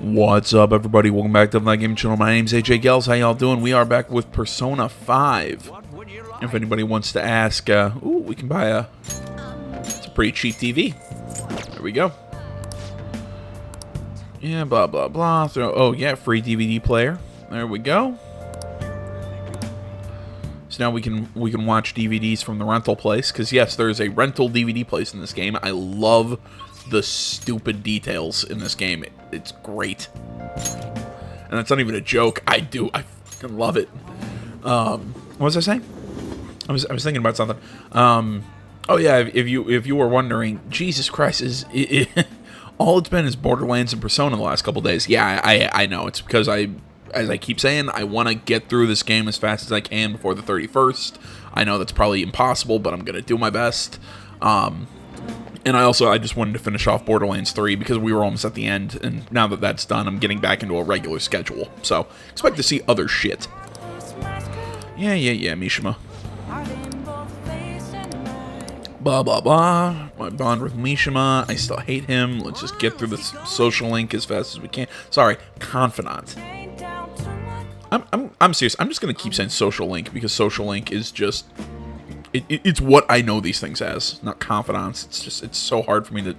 What's up, everybody? Welcome back to the Gaming Channel. My name's AJ Gels. How y'all doing? We are back with Persona 5. If anybody wants to ask, we can buy it's a pretty cheap TV. There we go. Yeah, blah, blah, blah. Oh, yeah, free DVD player. There we go. So now we can watch DVDs from the rental place, because yes, there is a rental DVD place in this game. I love the stupid details in this game. It's great. And that's not even a joke. I fucking love it. What was I saying? I was thinking about something. Oh yeah, if you were wondering, Jesus Christ, all it's been is Borderlands and Persona the last couple days. Yeah, I know. It's because as I keep saying, I want to get through this game as fast as I can before the 31st. I know that's probably impossible, but I'm going to do my best. And I just wanted to finish off Borderlands 3 because we were almost at the end, and now that that's done, I'm getting back into a regular schedule. So, expect to see other shit. Yeah, Mishima. Blah, blah, blah. My bond with Mishima. I still hate him. Let's just get through this social link as fast as we can. Sorry, confidant. I'm serious. I'm just going to keep saying social link because social link is just... It's what I know these things as, not confidants. It's so hard for me to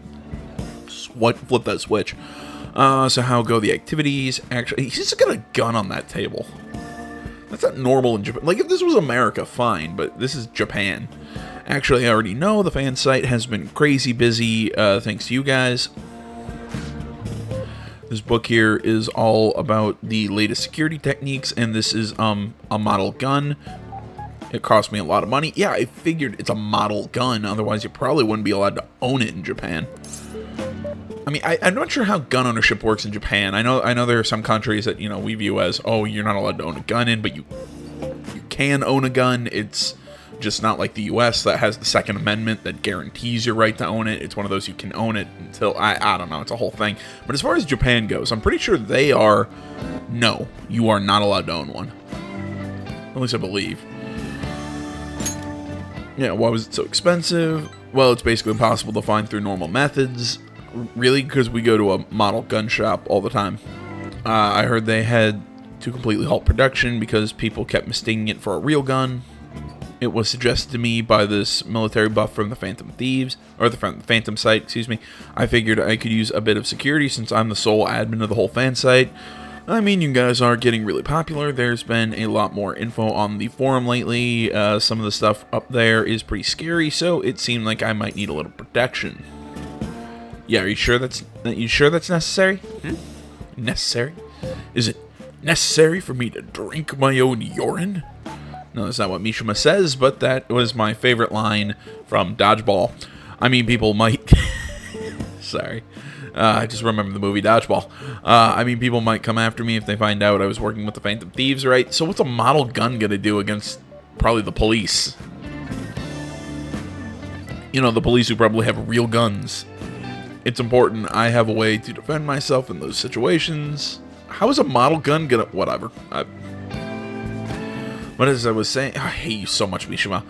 flip that switch. So how go the activities? Actually, he's just got a gun on that table. That's not normal in Japan. Like, if this was America, fine, but this is Japan. Actually, I already know the fan site has been crazy busy, thanks to you guys. This book here is all about the latest security techniques, and this is a model gun. It cost me a lot of money. Yeah, I figured it's a model gun. Otherwise, you probably wouldn't be allowed to own it in Japan. I mean, I'm not sure how gun ownership works in Japan. I know there are some countries that, we view as, oh, you're not allowed to own a gun in, but you can own a gun. It's just not like the U.S. that has the Second Amendment that guarantees your right to own it. It's one of those you can own it until, I don't know, it's a whole thing. But as far as Japan goes, I'm pretty sure they are, no, you are not allowed to own one. At least I believe. Yeah, why was it so expensive? Well, it's basically impossible to find through normal methods. Really, because we go to a model gun shop all the time. I heard they had to completely halt production because people kept mistaking it for a real gun. It was suggested to me by this military buff from the Phantom Thieves, or the Phantom site, excuse me. I figured I could use a bit of security since I'm the sole admin of the whole fan site. I mean, you guys are getting really popular. There's been a lot more info on the forum lately. Some of the stuff up there is pretty scary, so it seemed like I might need a little protection. Yeah, are you sure that's necessary? Necessary? Is it necessary for me to drink my own urine? No, that's not what Mishima says, but that was my favorite line from Dodgeball. I mean, people might... Sorry. I just remember the movie Dodgeball. I mean, people might come after me if they find out I was working with the Phantom Thieves, right? So what's a model gun gonna do against probably the police? The police who probably have real guns. It's important I have a way to defend myself in those situations. How is a model gun gonna... Whatever. But as I was saying, I hate you so much, Mishima.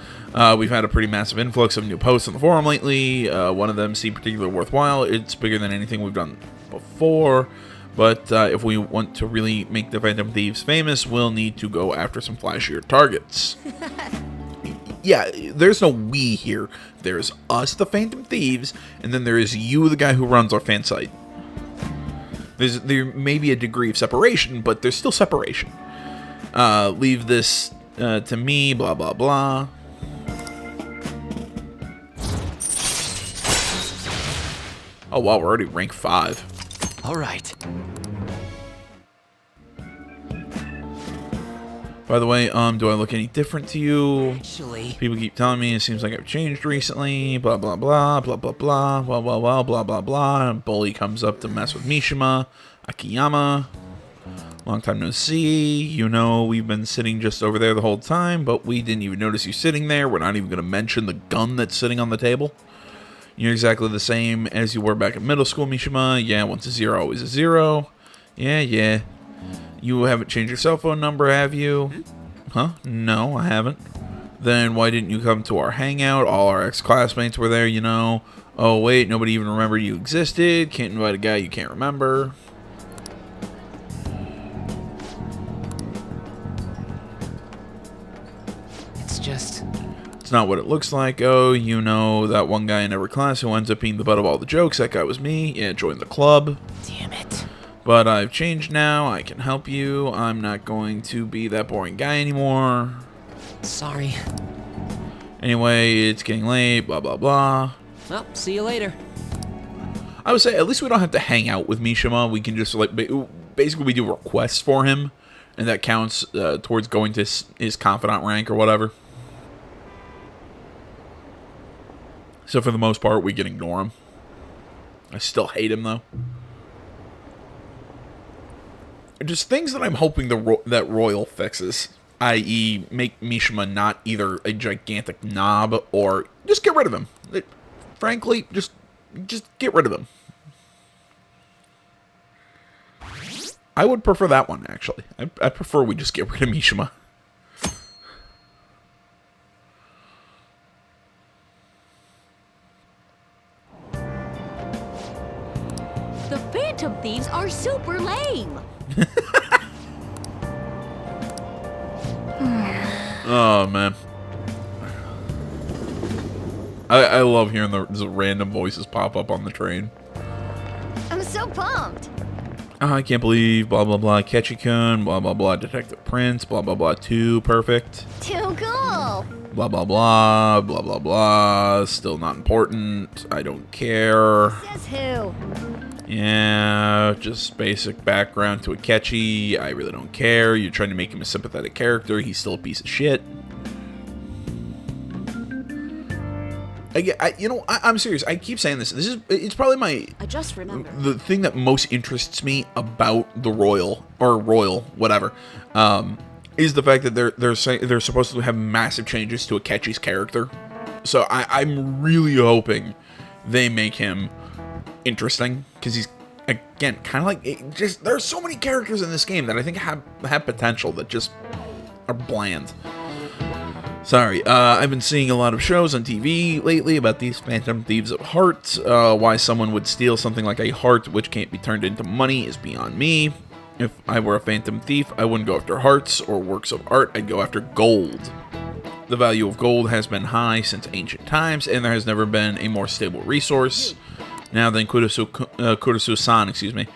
We've had a pretty massive influx of new posts on the forum lately. One of them seemed particularly worthwhile. It's bigger than anything we've done before. But if we want to really make the Phantom Thieves famous, we'll need to go after some flashier targets. Yeah, there's no we here. There's us, the Phantom Thieves, and then there is you, the guy who runs our fan site. There may be a degree of separation, but there's still separation. Leave this to me, blah, blah, blah. Oh, wow, we're already rank 5. All right. By the way, do I look any different to you? Actually, People keep telling me it seems like I've changed recently, blah, blah, blah, blah, blah, blah, blah, blah, blah, blah, blah, blah. And Bully comes up to mess with Mishima, Akiyama. Long time no see. We've been sitting just over there the whole time, but we didn't even notice you sitting there. We're not even going to mention the gun that's sitting on the table. You're exactly the same as you were back in middle school, Mishima. Yeah, once a 0, always a 0. Yeah. You haven't changed your cell phone number, have you? Huh? No, I haven't. Then why didn't you come to our hangout? All our ex-classmates were there, Oh, wait, nobody even remembered you existed. Can't invite a guy you can't remember. It's not what it looks like. Oh, you know, that one guy in every class who ends up being the butt of all the jokes. That guy was me. Yeah, join the club. Damn it. But I've changed now. I can help you. I'm not going to be that boring guy anymore. Sorry. Anyway, it's getting late. Blah, blah, blah. Well, see you later. I would say at least we don't have to hang out with Mishima. We can just, like, basically we do requests for him. And that counts towards going to his confidant rank or whatever. So for the most part, we can ignore him. I still hate him, though. Just things that I'm hoping that Royal fixes. I.e., make Mishima not either a gigantic knob or just get rid of him. Frankly, just get rid of him. I would prefer that one, actually. I prefer we just get rid of Mishima. The Phantom Thieves are super lame. Oh, man. I love hearing the random voices pop up on the train. I'm so pumped. Oh, I can't believe, blah, blah, blah, Ketchikun, blah, blah, blah, Detective Prince, blah, blah, blah, 2, perfect. Too cool. Blah, blah, blah, blah, blah, blah, still not important, I don't care. Says who? Yeah, just basic background to Akechi, I really don't care. You're trying to make him a sympathetic character, he's still a piece of shit. I'm serious. I keep saying this. It's probably I just remembered. the thing that most interests me about the Royal whatever, is the fact that they're supposed to have massive changes to Akechi's character. So I'm really hoping they make him interesting, because he's, again, kind of like, there's so many characters in this game that I think have potential that just are bland. Sorry, I've been seeing a lot of shows on TV lately about these Phantom Thieves of Heart. Why someone would steal something like a heart which can't be turned into money is beyond me. If I were a Phantom Thief, I wouldn't go after hearts or works of art, I'd go after gold. The value of gold has been high since ancient times, and there has never been a more stable resource. Now then, Kurusu-san, excuse me.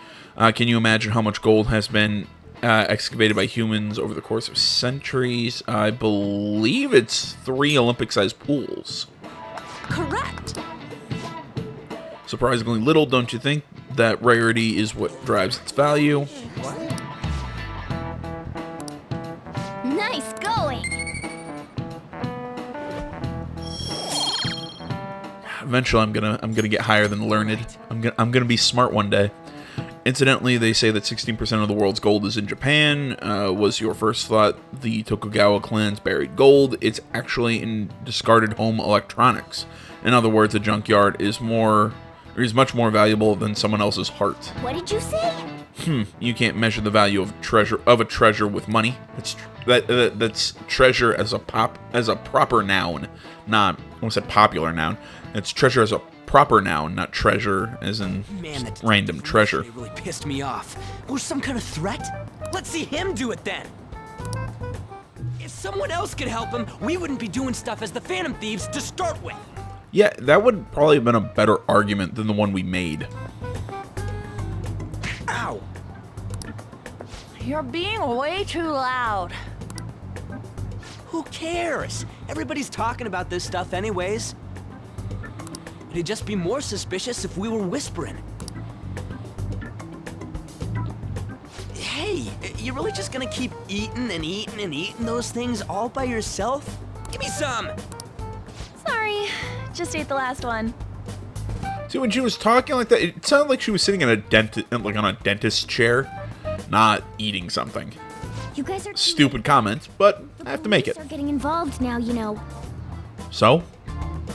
Can you imagine how much gold has been excavated by humans over the course of centuries? I believe it's 3 Olympic-sized pools. Correct. Surprisingly little, don't you think? That rarity is what drives its value. Nice going. Eventually, I'm gonna get higher than learned. I'm gonna be smart one day. Incidentally, they say that 16% of the world's gold is in Japan. Was your first thought the Tokugawa clan's buried gold? It's actually in discarded home electronics. In other words, a junkyard is much more valuable than someone else's heart. What did you say? You can't measure the value of a treasure with money. That's treasure as a proper noun, not, I almost said popular noun. It's treasure as a proper noun, not treasure as in random treasure. It really pissed me off. Was some kind of threat? Let's see him do it then. If someone else could help him, we wouldn't be doing stuff as the Phantom Thieves to start with. Yeah, that would probably have been a better argument than the one we made. Ow! You're being way too loud. Who cares? Everybody's talking about this stuff anyways. It'd just be more suspicious if we were whispering. Hey, you really just gonna keep eating and eating and eating those things all by yourself? Give me some! Sorry, just ate the last one. See, when she was talking like that, it sounded like she was sitting in on a dentist chair, not eating something. You guys are Stupid comments, but I have to make it. Are getting involved now, you know. So,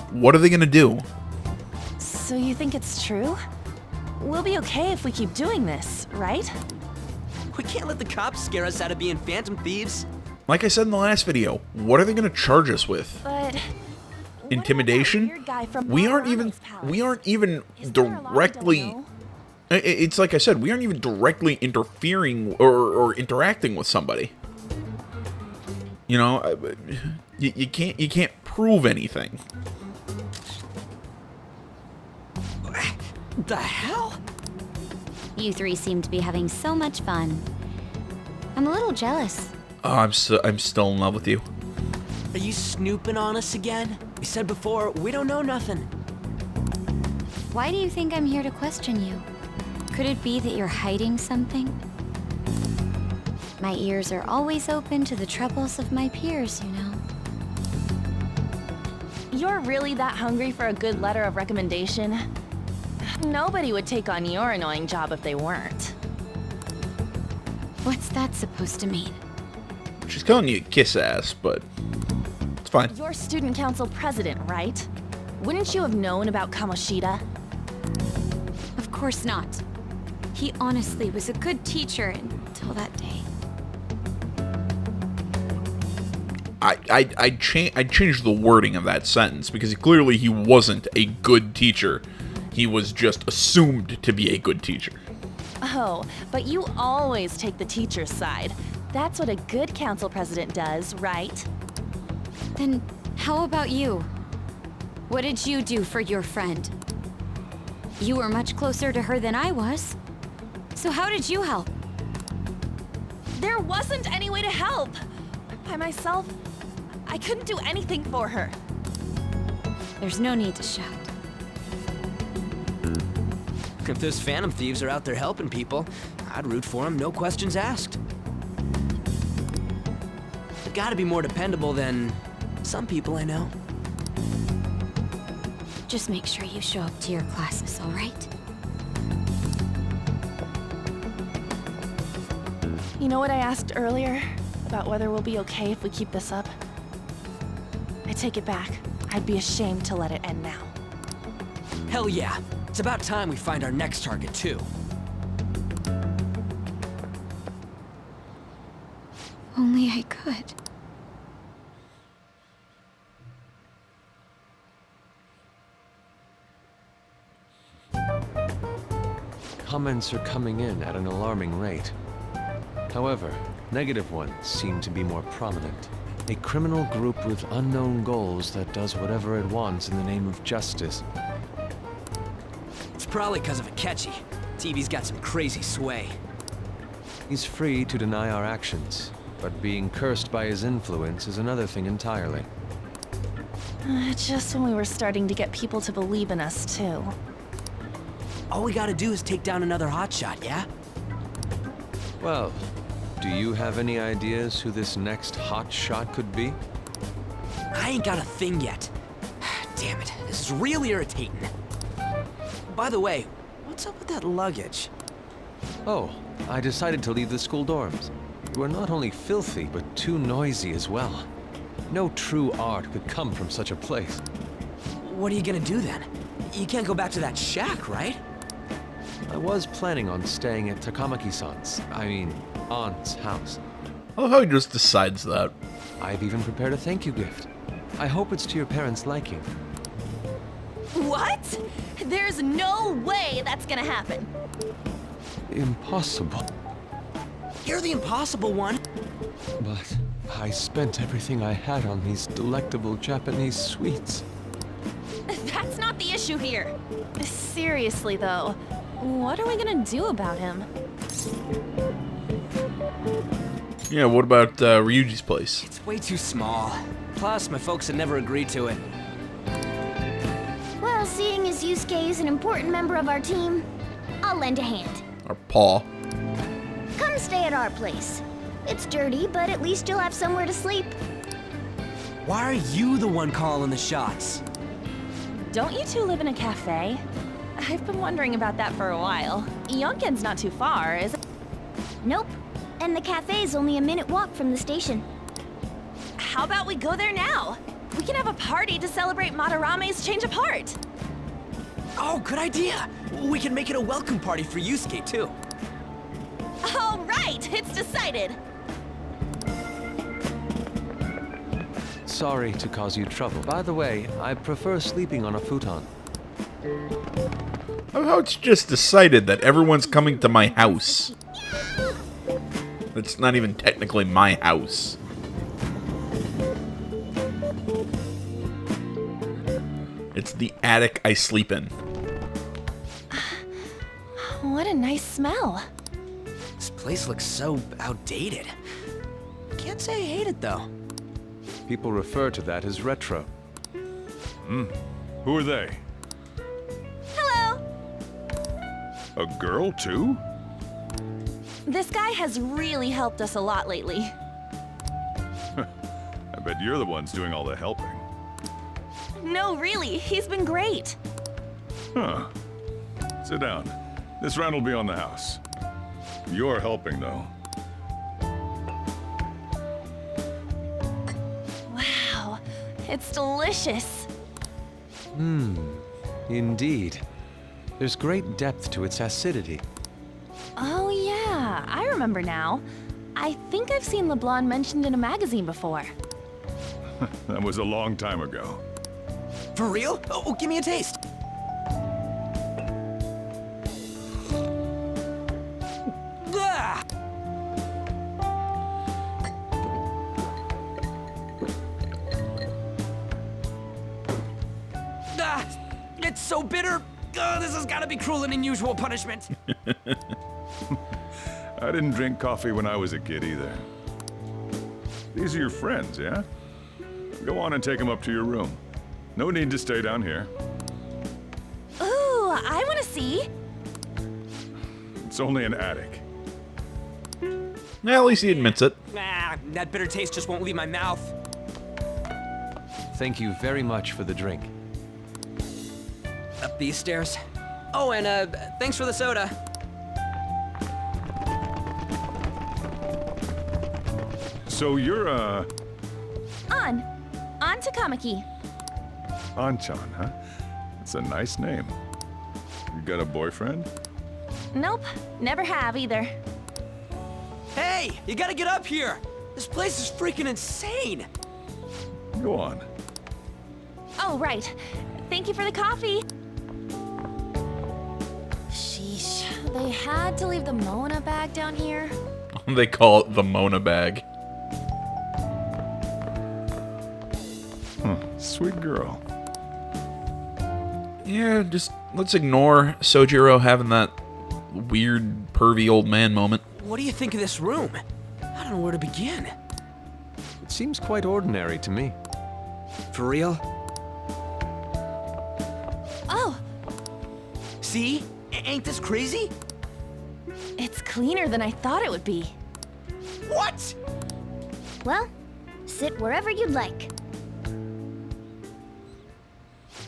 what are they gonna do? So you think it's true? We'll be okay if we keep doing this, right? We can't let the cops scare us out of being Phantom Thieves. Like I said in the last video, what are they gonna charge us with? But Intimidation? We aren't even directly. It's like I said, we aren't even directly interfering or interacting with somebody. You know, you can't prove anything. The hell? You three seem to be having so much fun. I'm a little jealous. Oh, I'm still in love with you. Are you snooping on us again? We said before, we don't know nothing. Why do you think I'm here to question you? Could it be that you're hiding something? My ears are always open to the troubles of my peers, you know. You're really that hungry for a good letter of recommendation? Nobody would take on your annoying job if they weren't. What's that supposed to mean? She's calling you a kiss ass, but it's fine. You're student council president, right? Wouldn't you have known about Kamoshida? Of course not. He honestly was a good teacher until that day. I changed the wording of that sentence because clearly he wasn't a good teacher. He was just assumed to be a good teacher. Oh, but you always take the teacher's side. That's what a good council president does, right? Then how about you? What did you do for your friend? You were much closer to her than I was. So how did you help? There wasn't any way to help. By myself, I couldn't do anything for her. There's no need to shout. If those Phantom Thieves are out there helping people, I'd root for them, no questions asked. They've got to be more dependable than some people I know. Just make sure you show up to your classes, all right? You know what I asked earlier? About whether we'll be okay if we keep this up? I take it back. I'd be ashamed to let it end now. Hell yeah. It's about time we find our next target, too. Only I could. Comments are coming in at an alarming rate. However, negative ones seem to be more prominent. A criminal group with unknown goals that does whatever it wants in the name of justice. It's probably because of Akechi. TV's got some crazy sway. He's free to deny our actions, but being cursed by his influence is another thing entirely. Just when we were starting to get people to believe in us, too. All we gotta do is take down another hotshot, yeah? Well, do you have any ideas who this next hot shot could be? I ain't got a thing yet. Damn it, this is real irritating. By the way, what's up with that luggage? Oh, I decided to leave the school dorms. We're not only filthy, but too noisy as well. No true art could come from such a place. What are you gonna do then? You can't go back to that shack, right? I was planning on staying at Takamaki-san's, aunt's house. I love how he just decides that. I've even prepared a thank you gift. I hope it's to your parents' liking. What? There's no way that's gonna happen. Impossible. You're the impossible one. But I spent everything I had on these delectable Japanese sweets. That's not the issue here. Seriously, though, what are we gonna do about him? Yeah, what about Ryuji's place? It's way too small. Plus, my folks had never agreed to it. Well, seeing as Yusuke is an important member of our team, I'll lend a hand. Or Paul. Come stay at our place. It's dirty, but at least you'll have somewhere to sleep. Why are you the one calling the shots? Don't you two live in a cafe? I've been wondering about that for a while. Yonken's not too far, is it? Nope. And the cafe's only a minute walk from the station. How about we go there now? We can have a party to celebrate Madarame's change of heart. Oh, good idea. We can make it a welcome party for Yusuke, too. All right, it's decided. Sorry to cause you trouble. By the way, I prefer sleeping on a futon. I love how it's just decided that everyone's coming to my house. It's not even technically my house. It's the attic I sleep in. What a nice smell. This place looks so outdated. Can't say I hate it though. People refer to that as retro. Who are they? Hello. A girl, too? This guy has really helped us a lot lately. I bet you're the ones doing all the helping. No, really, he's been great. Huh. Sit down. This rent will be on the house. You're helping, though. Wow, it's delicious. Indeed. There's great depth to its acidity. Oh yeah, I remember now. I think I've seen LeBlanc mentioned in a magazine before. That was a long time ago. For real? Oh, give me a taste. Ah! Ah, it's so bitter. This has got to be cruel and unusual punishment. I didn't drink coffee when I was a kid either. These are your friends, yeah? Go on and take them up to your room. No need to stay down here. Ooh, I want to see. It's only an attic. Yeah, at least he admits it. Ah, that bitter taste just won't leave my mouth. Thank you very much for the drink. Up these stairs. Oh, and thanks for the soda. So you're, On to Kamiki. Anchan, huh? That's a nice name. You got a boyfriend? Nope, never have either. Hey, you gotta get up here. This place is freaking insane. Go on. Oh, right. Thank you for the coffee. Sheesh, they had to leave the Mona bag down here. They call it the Mona bag. Sweet girl. Yeah, just let's ignore Sojiro having that weird, pervy old man moment. What do you think of this room? I don't know where to begin. It seems quite ordinary to me. For real? Oh, See? Ain't this crazy? it's cleaner than I thought it would be. What? Well, sit wherever you'd like.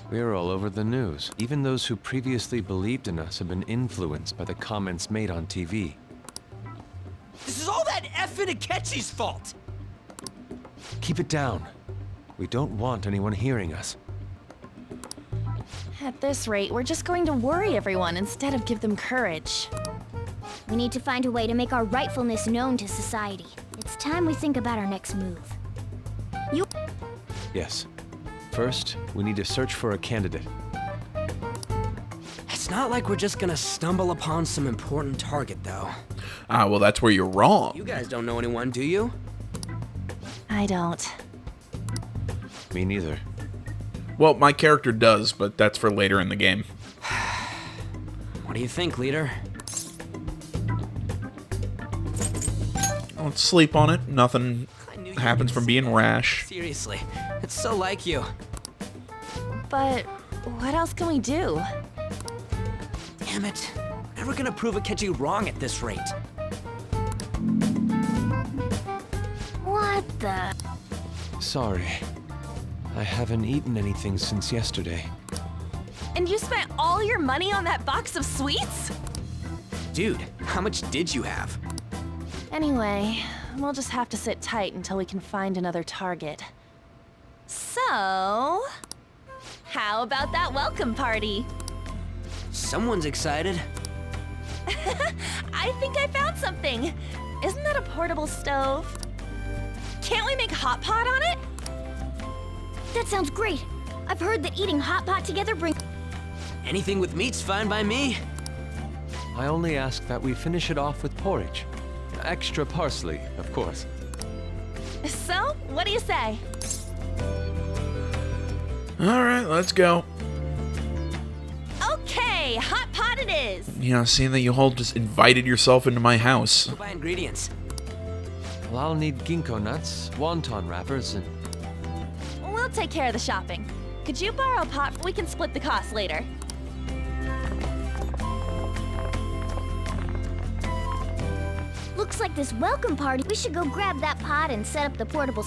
We're all over the news. Even those who previously believed in us have been influenced by the comments made on TV. This is all that effing Akechi's fault. Keep it down. We don't want anyone hearing us. At this rate, we're just going to worry everyone instead of give them courage. We need to find a way to make our rightfulness known to society. It's time we think about our next move. Yes. First, we need to search for a candidate. It's not like we're just gonna stumble upon some important target, though. Ah, well, that's where you're wrong. You guys don't know anyone, do you? I don't. Me neither. Well, my character does, but that's for later in the game. What do you think, leader? Let's sleep on it. Nothing I knew you happens were from gonna being say that. rash. Seriously, it's so like you. But what else can we do? Damn it. Never gonna prove Akechi wrong at this rate. What the? Sorry. I haven't eaten anything since yesterday. And you spent all your money on that box of sweets? Dude, how much did you have? Anyway, we'll just have to sit tight until we can find another target. So, how about that welcome party? Someone's excited. I think I found something. Isn't that a portable stove? Can't we make hot pot on it? That sounds great. I've heard that eating hot pot together brings. Anything with meat's fine by me. I only ask that we finish it off with porridge. Extra parsley, of course. So, what do you say? All right, let's go. Okay, hot pot it is. Yeah, seeing that you all just invited yourself into my house. Go buy ingredients. Well, I'll need ginkgo nuts, wonton wrappers, and We'll take care of the shopping. Could you borrow a pot? We can split the cost later. Looks like this welcome party. We should go grab that pot and set up the portable.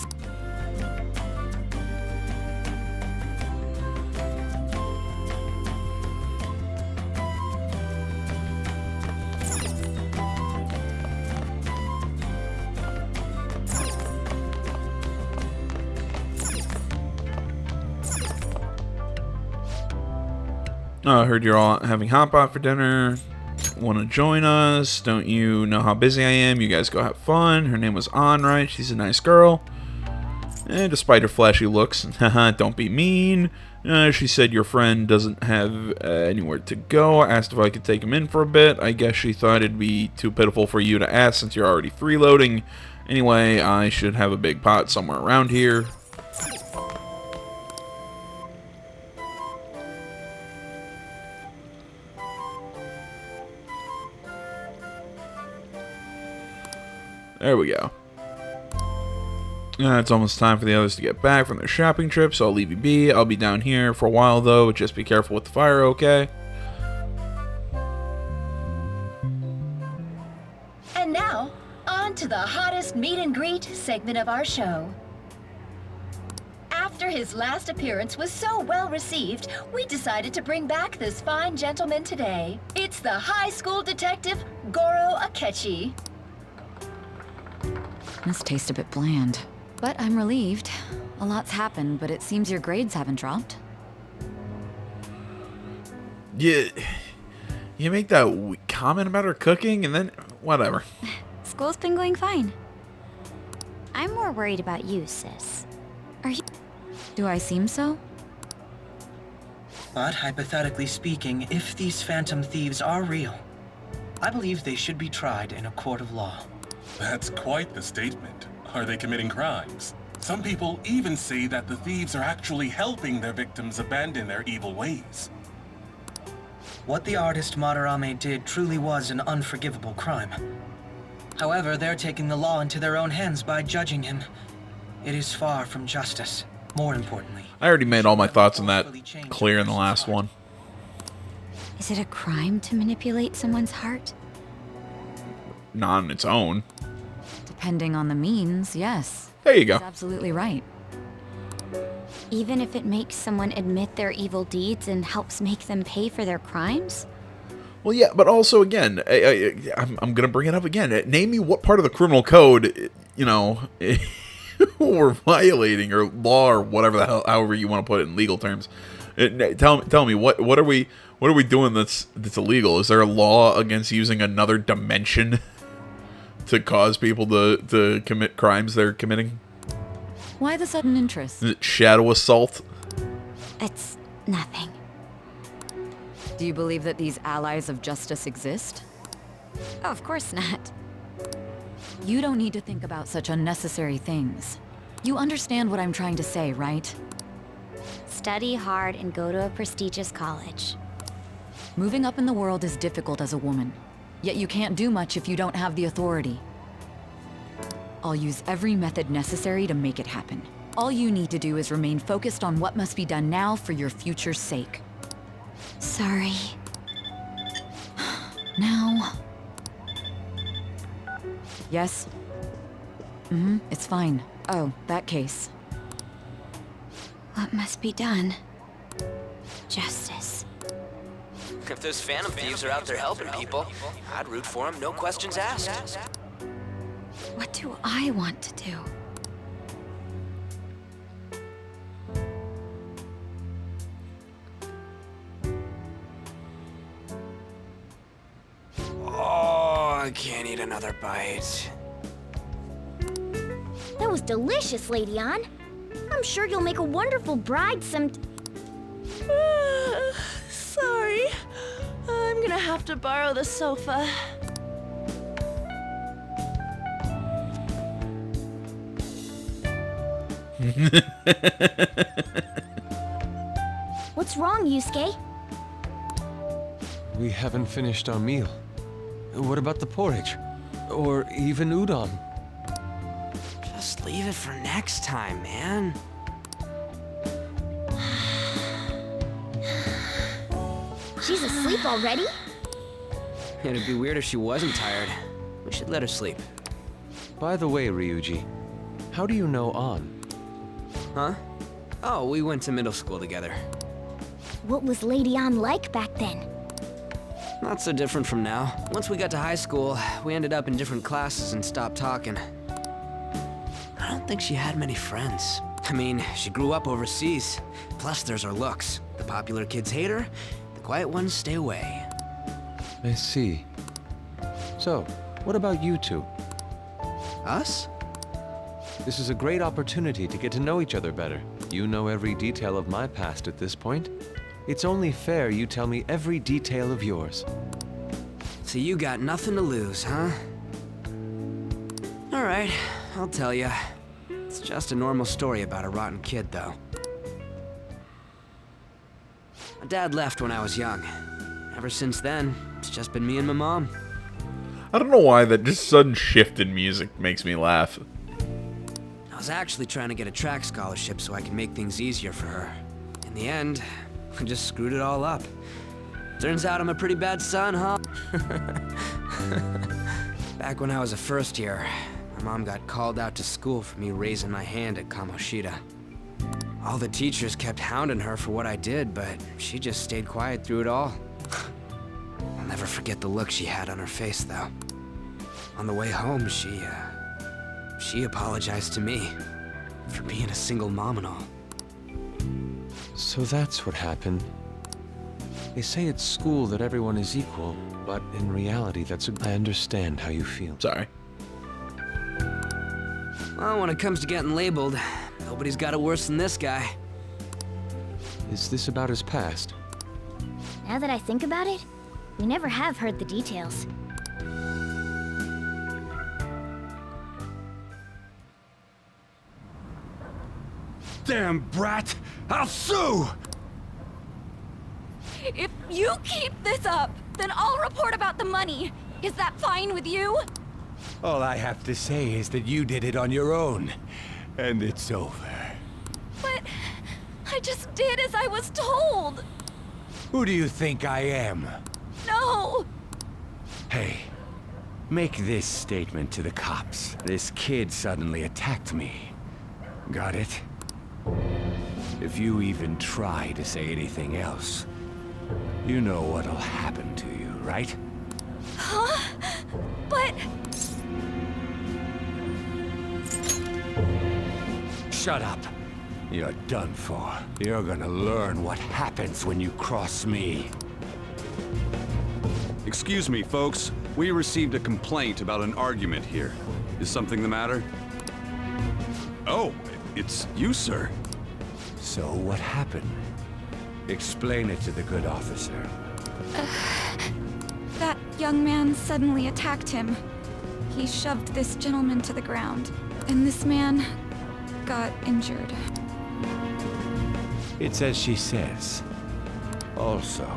I heard you're all having hot pot for dinner. Want to join us? Don't you know how busy I am? You guys go have fun. Her name was Onright. She's a nice girl. And despite her flashy looks, haha, don't be mean. She said your friend doesn't have anywhere to go. I asked if I could take him in for a bit. I guess she thought it'd be too pitiful for you to ask since you're already freeloading. Anyway, I should have a big pot somewhere around here. There we go. It's almost time for the others to get back from their shopping trip, so I'll leave you be. I'll be down here for a while, though. Just be careful with the fire, okay? And now, on to the hottest meet and greet segment of our show. After his last appearance was so well received, we decided to bring back this fine gentleman today. It's the high school detective, Goro Akechi. This tastes a bit bland. But I'm relieved. A lot's happened, but it seems your grades haven't dropped. You make that comment about her cooking, and then whatever. School's been going fine. I'm more worried about you, sis. Are you... Do I seem so? But hypothetically speaking, if these phantom thieves are real, I believe they should be tried in a court of law. That's quite the statement. Are they committing crimes? Some people even say that the thieves are actually helping their victims abandon their evil ways. What the artist Madarame did truly was an unforgivable crime. However, they're taking the law into their own hands by judging him. It is far from justice. More importantly, I already made all my thoughts on that clear in the last one. Is it a crime to manipulate someone's heart? Not on its own. Depending on the means, yes. There you go. That's absolutely right. Even if it makes someone admit their evil deeds and helps make them pay for their crimes? Well, yeah, but also, again, I'm going to bring it up again. Name me what part of the criminal code, we're violating, or law, or whatever the hell, however you want to put it in legal terms. Tell me, what are we doing that's illegal? Is there a law against using another dimension to cause people to commit crimes they're committing? Why the sudden interest? Is it shadow assault? It's nothing. Do you believe that these allies of justice exist? Oh, of course not. You don't need to think about such unnecessary things. You understand what I'm trying to say, right? Study hard and go to a prestigious college. Moving up in the world is difficult as a woman. Yet you can't do much if you don't have the authority. I'll use every method necessary to make it happen. All you need to do is remain focused on what must be done now for your future's sake. Sorry. Now... Yes? It's fine. Oh, that case. What must be done? Justice. If those phantom thieves are out there helping people, I'd root for them, no questions asked. What do I want to do? Oh, I can't eat another bite. That was delicious, Lady Ann. I'm sure you'll make a wonderful bride some... Sorry. I'm gonna have to borrow the sofa. What's wrong, Yusuke? We haven't finished our meal. What about the porridge? Or even udon? Just leave it for next time, man. She's asleep already? It'd be weird if she wasn't tired. We should let her sleep. By the way, Ryuji, how do you know An? Huh? Oh, we went to middle school together. What was Lady Ann like back then? Not so different from now. Once we got to high school, we ended up in different classes and stopped talking. I don't think she had many friends. I mean, she grew up overseas. Plus, there's her looks. The popular kids hate her, the quiet ones stay away. I see. So, what about you two? Us? This is a great opportunity to get to know each other better. You know every detail of my past at this point. It's only fair you tell me every detail of yours. So you got nothing to lose, huh? Alright, I'll tell you. It's just a normal story about a rotten kid, though. My dad left when I was young. Ever since then, it's just been me and my mom. I don't know why that just sudden shift in music makes me laugh. I was actually trying to get a track scholarship so I could make things easier for her. In the end, I just screwed it all up. Turns out I'm a pretty bad son, huh? Back when I was a first year, my mom got called out to school for me raising my hand at Kamoshida. All the teachers kept hounding her for what I did, but she just stayed quiet through it all. I'll never forget the look she had on her face, though. On the way home, she apologized to me for being a single mom and all. So that's what happened. They say at school that everyone is equal, but in reality, I understand how you feel. Sorry. Well, when it comes to getting labeled, nobody's got it worse than this guy. Is this about his past? Now that I think about it, we never have heard the details. Damn brat! I'll sue! If you keep this up, then I'll report about the money. Is that fine with you? All I have to say is that you did it on your own, and it's over. But I just did as I was told. Who do you think I am? No! Hey, make this statement to the cops. This kid suddenly attacked me. Got it? If you even try to say anything else, you know what'll happen to you, right? Huh? But... Shut up. You're done for. You're gonna learn what happens when you cross me. Excuse me, folks. We received a complaint about an argument here. Is something the matter? Oh, it's you, sir. So what happened? Explain it to the good officer. That young man suddenly attacked him. He shoved this gentleman to the ground, and this man got injured. It's as she says. Also,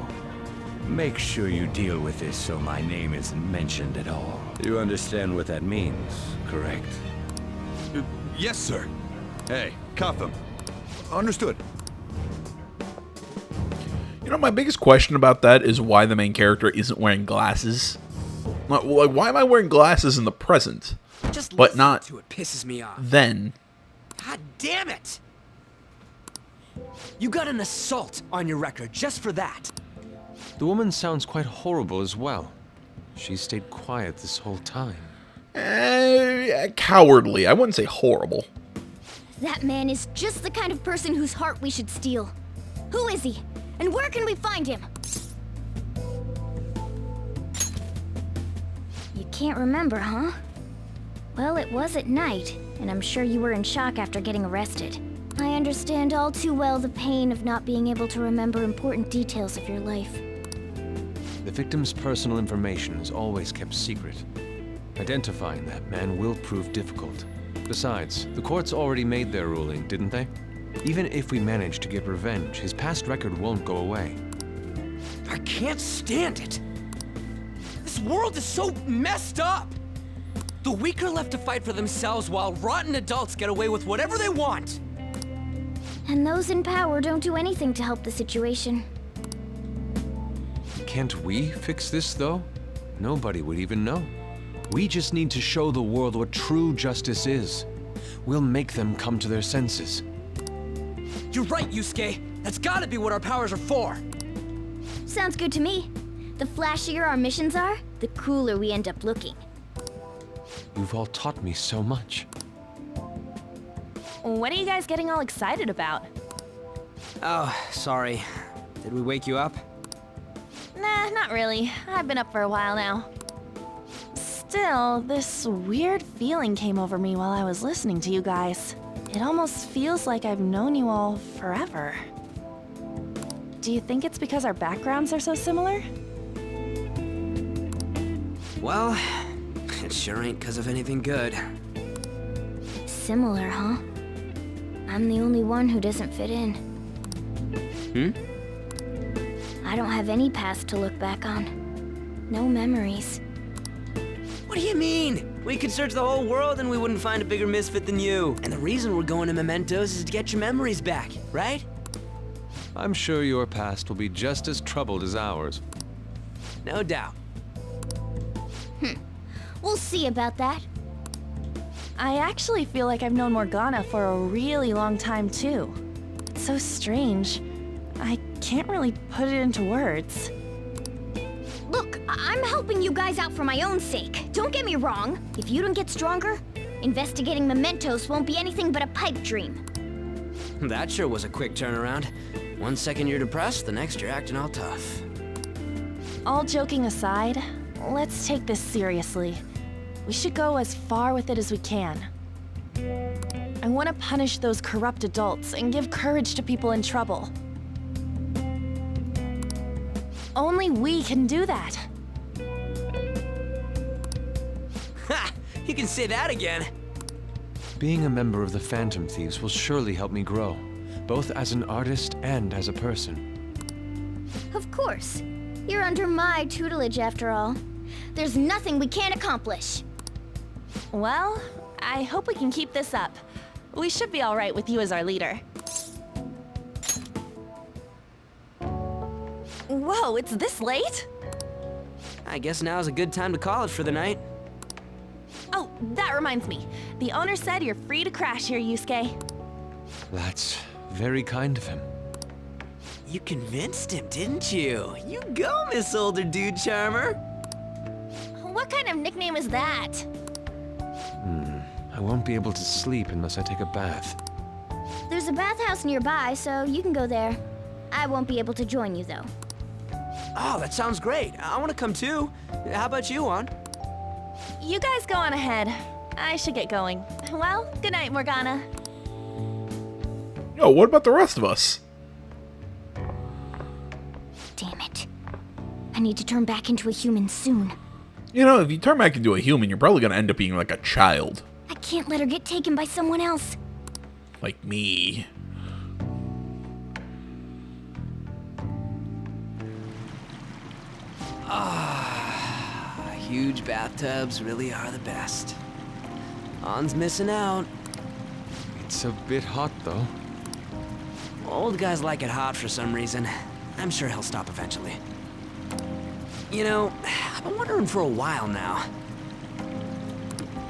make sure you deal with this so my name isn't mentioned at all. You understand what that means, correct? Yes, sir. Hey, cuff him. Understood. You know, my biggest question about that is why the main character isn't wearing glasses. Like, why am I wearing glasses in the present, Just but listen not to it pisses me off. then? God damn it! You got an assault on your record just for that. The woman sounds quite horrible as well. She stayed quiet this whole time. Cowardly. I wouldn't say horrible. That man is just the kind of person whose heart we should steal. Who is he? And where can we find him? You can't remember, huh? Well, it was at night, and I'm sure you were in shock after getting arrested. I understand all too well the pain of not being able to remember important details of your life. The victim's personal information is always kept secret. Identifying that man will prove difficult. Besides, the courts already made their ruling, didn't they? Even if we manage to get revenge, his past record won't go away. I can't stand it. This world is so messed up. The weak are left to fight for themselves while rotten adults get away with whatever they want. And those in power don't do anything to help the situation. Can't we fix this, though? Nobody would even know. We just need to show the world what true justice is. We'll make them come to their senses. You're right, Yusuke. That's gotta be what our powers are for. Sounds good to me. The flashier our missions are, the cooler we end up looking. You've all taught me so much. What are you guys getting all excited about? Oh, sorry. Did we wake you up? Nah, not really. I've been up for a while now. Still, this weird feeling came over me while I was listening to you guys. It almost feels like I've known you all forever. Do you think it's because our backgrounds are so similar? Well, it sure ain't because of anything good. Similar, huh? I'm the only one who doesn't fit in. I don't have any past to look back on. No memories. What do you mean? We could search the whole world and we wouldn't find a bigger misfit than you. And the reason we're going to Mementos is to get your memories back, right? I'm sure your past will be just as troubled as ours. No doubt. We'll see about that. I actually feel like I've known Morgana for a really long time, too. It's so strange. I can't really put it into words. Look, I'm helping you guys out for my own sake. Don't get me wrong. If you don't get stronger, investigating Mementos won't be anything but a pipe dream. That sure was a quick turnaround. 1 second you're depressed, the next you're acting all tough. All joking aside, let's take this seriously. We should go as far with it as we can. I want to punish those corrupt adults and give courage to people in trouble. Only we can do that. Ha! You can say that again. Being a member of the Phantom Thieves will surely help me grow, both as an artist and as a person. Of course. You're under my tutelage after all. There's nothing we can't accomplish. Well, I hope we can keep this up. We should be all right with you as our leader. Whoa, it's this late? I guess now's a good time to call it for the night. Oh, that reminds me. The owner said you're free to crash here, Yusuke. That's very kind of him. You convinced him, didn't you? You go, Miss Older Dude Charmer. What kind of nickname is that? I won't be able to sleep unless I take a bath. There's a bathhouse nearby, so you can go there. I won't be able to join you, though. Oh, that sounds great. I want to come too. How about you, Juan? You guys go on ahead. I should get going. Well, good night, Morgana. Oh, what about the rest of us? Damn it. I need to turn back into a human soon. You know, if you turn back into a human, you're probably going to end up being like a child. I can't let her get taken by someone else. Like me. Huge bathtubs really are the best. On's missing out. It's a bit hot, though. Old guys like it hot for some reason. I'm sure he'll stop eventually. You know, I've been wondering for a while now.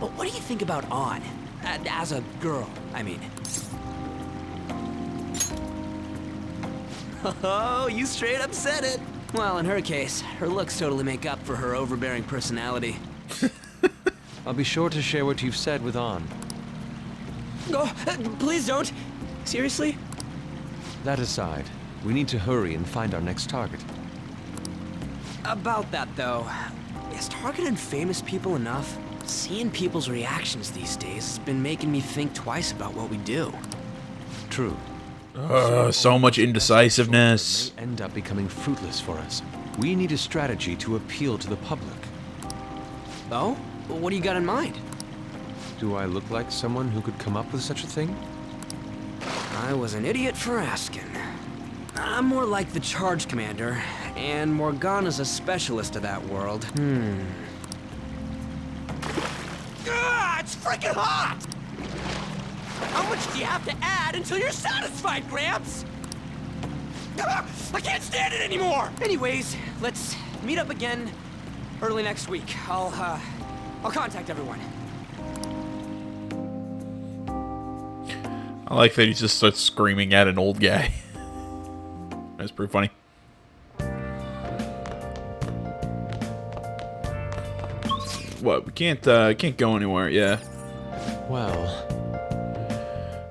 But what do you think about On? As a girl, I mean. Oh, you straight up said it. Well, in her case, her looks totally make up for her overbearing personality. I'll be sure to share what you've said with On. Oh, please don't. Seriously? That aside, we need to hurry and find our next target. About that, though, is targeting famous people enough? Seeing people's reactions these days has been making me think twice about what we do. True. So much indecisiveness. May end up becoming fruitless for us. We need a strategy to appeal to the public. Oh? What do you got in mind? Do I look like someone who could come up with such a thing? I was an idiot for asking. I'm more like the charge commander, And Morgana's a specialist of that world. It's freaking hot! How much do you have to add until you're satisfied, Gramps? I can't stand it anymore! Anyways, let's meet up again early next week. I'll contact everyone. I like that he just starts screaming at an old guy. That's pretty funny. What? We can't go anywhere. Yeah. Well.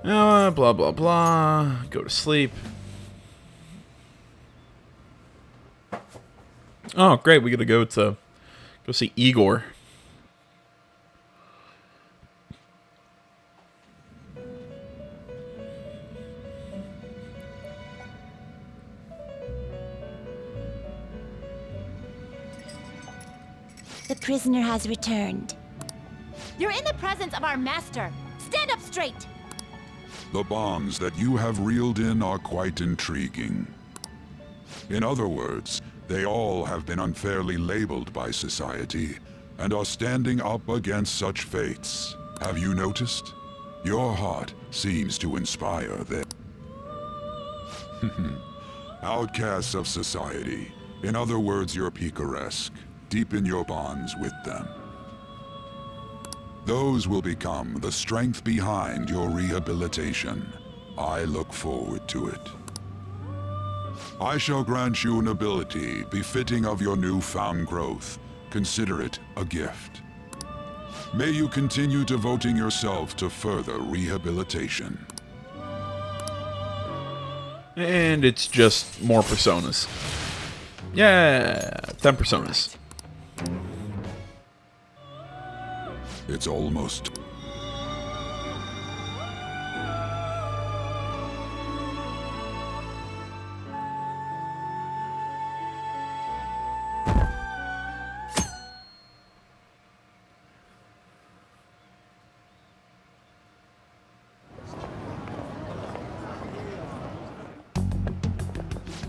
Blah blah blah. Go to sleep. Oh, great! We gotta go see Igor. The prisoner has returned. You're in the presence of our master. Stand up straight. The bonds that you have reeled in are quite intriguing. In other words, they all have been unfairly labeled by society and are standing up against such fates. Have you noticed? Your heart seems to inspire them. Outcasts of society. In other words, you're picaresque. Deepen your bonds with them. Those will become the strength behind your rehabilitation. I look forward to it. I shall grant you an ability befitting of your newfound growth. Consider it a gift. May you continue devoting yourself to further rehabilitation. And it's just more personas. Yeah, 10 personas. It's almost...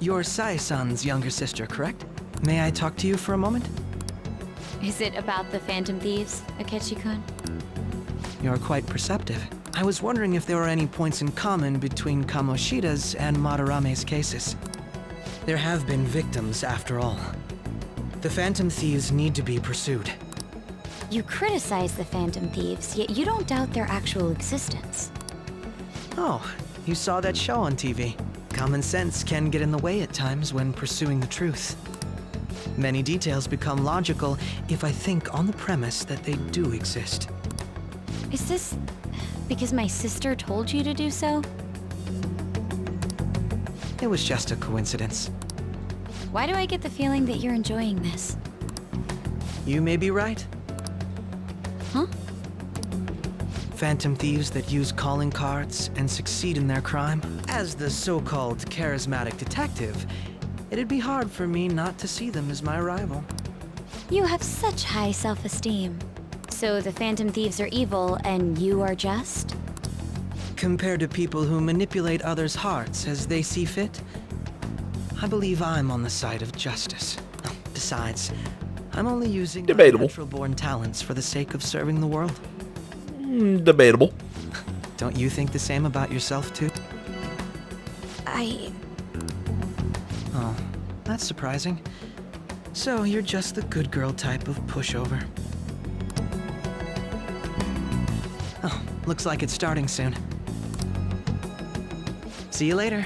You're Sai-san's younger sister, correct? May I talk to you for a moment? Is it about the Phantom Thieves, Akechi-kun? You're quite perceptive. I was wondering if there were any points in common between Kamoshida's and Madarame's cases. There have been victims, after all. The Phantom Thieves need to be pursued. You criticize the Phantom Thieves, yet you don't doubt their actual existence. Oh, you saw that show on TV. Common sense can get in the way at times when pursuing the truth. Many details become logical if I think on the premise that they do exist. Is this because my sister told you to do so? It was just a coincidence. Why do I get the feeling that you're enjoying this? You may be right. Huh? Phantom thieves that use calling cards and succeed in their crime. As the so-called charismatic detective, it'd be hard for me not to see them as my rival. You have such high self-esteem. So the Phantom Thieves are evil and you are just? Compared to people who manipulate others' hearts as they see fit, I believe I'm on the side of justice. Besides, I'm only using my natural-born talents for the sake of serving the world. Debatable. Don't you think the same about yourself, too? Oh, that's surprising. So you're just the good girl type of pushover. Oh, looks like it's starting soon. See you later.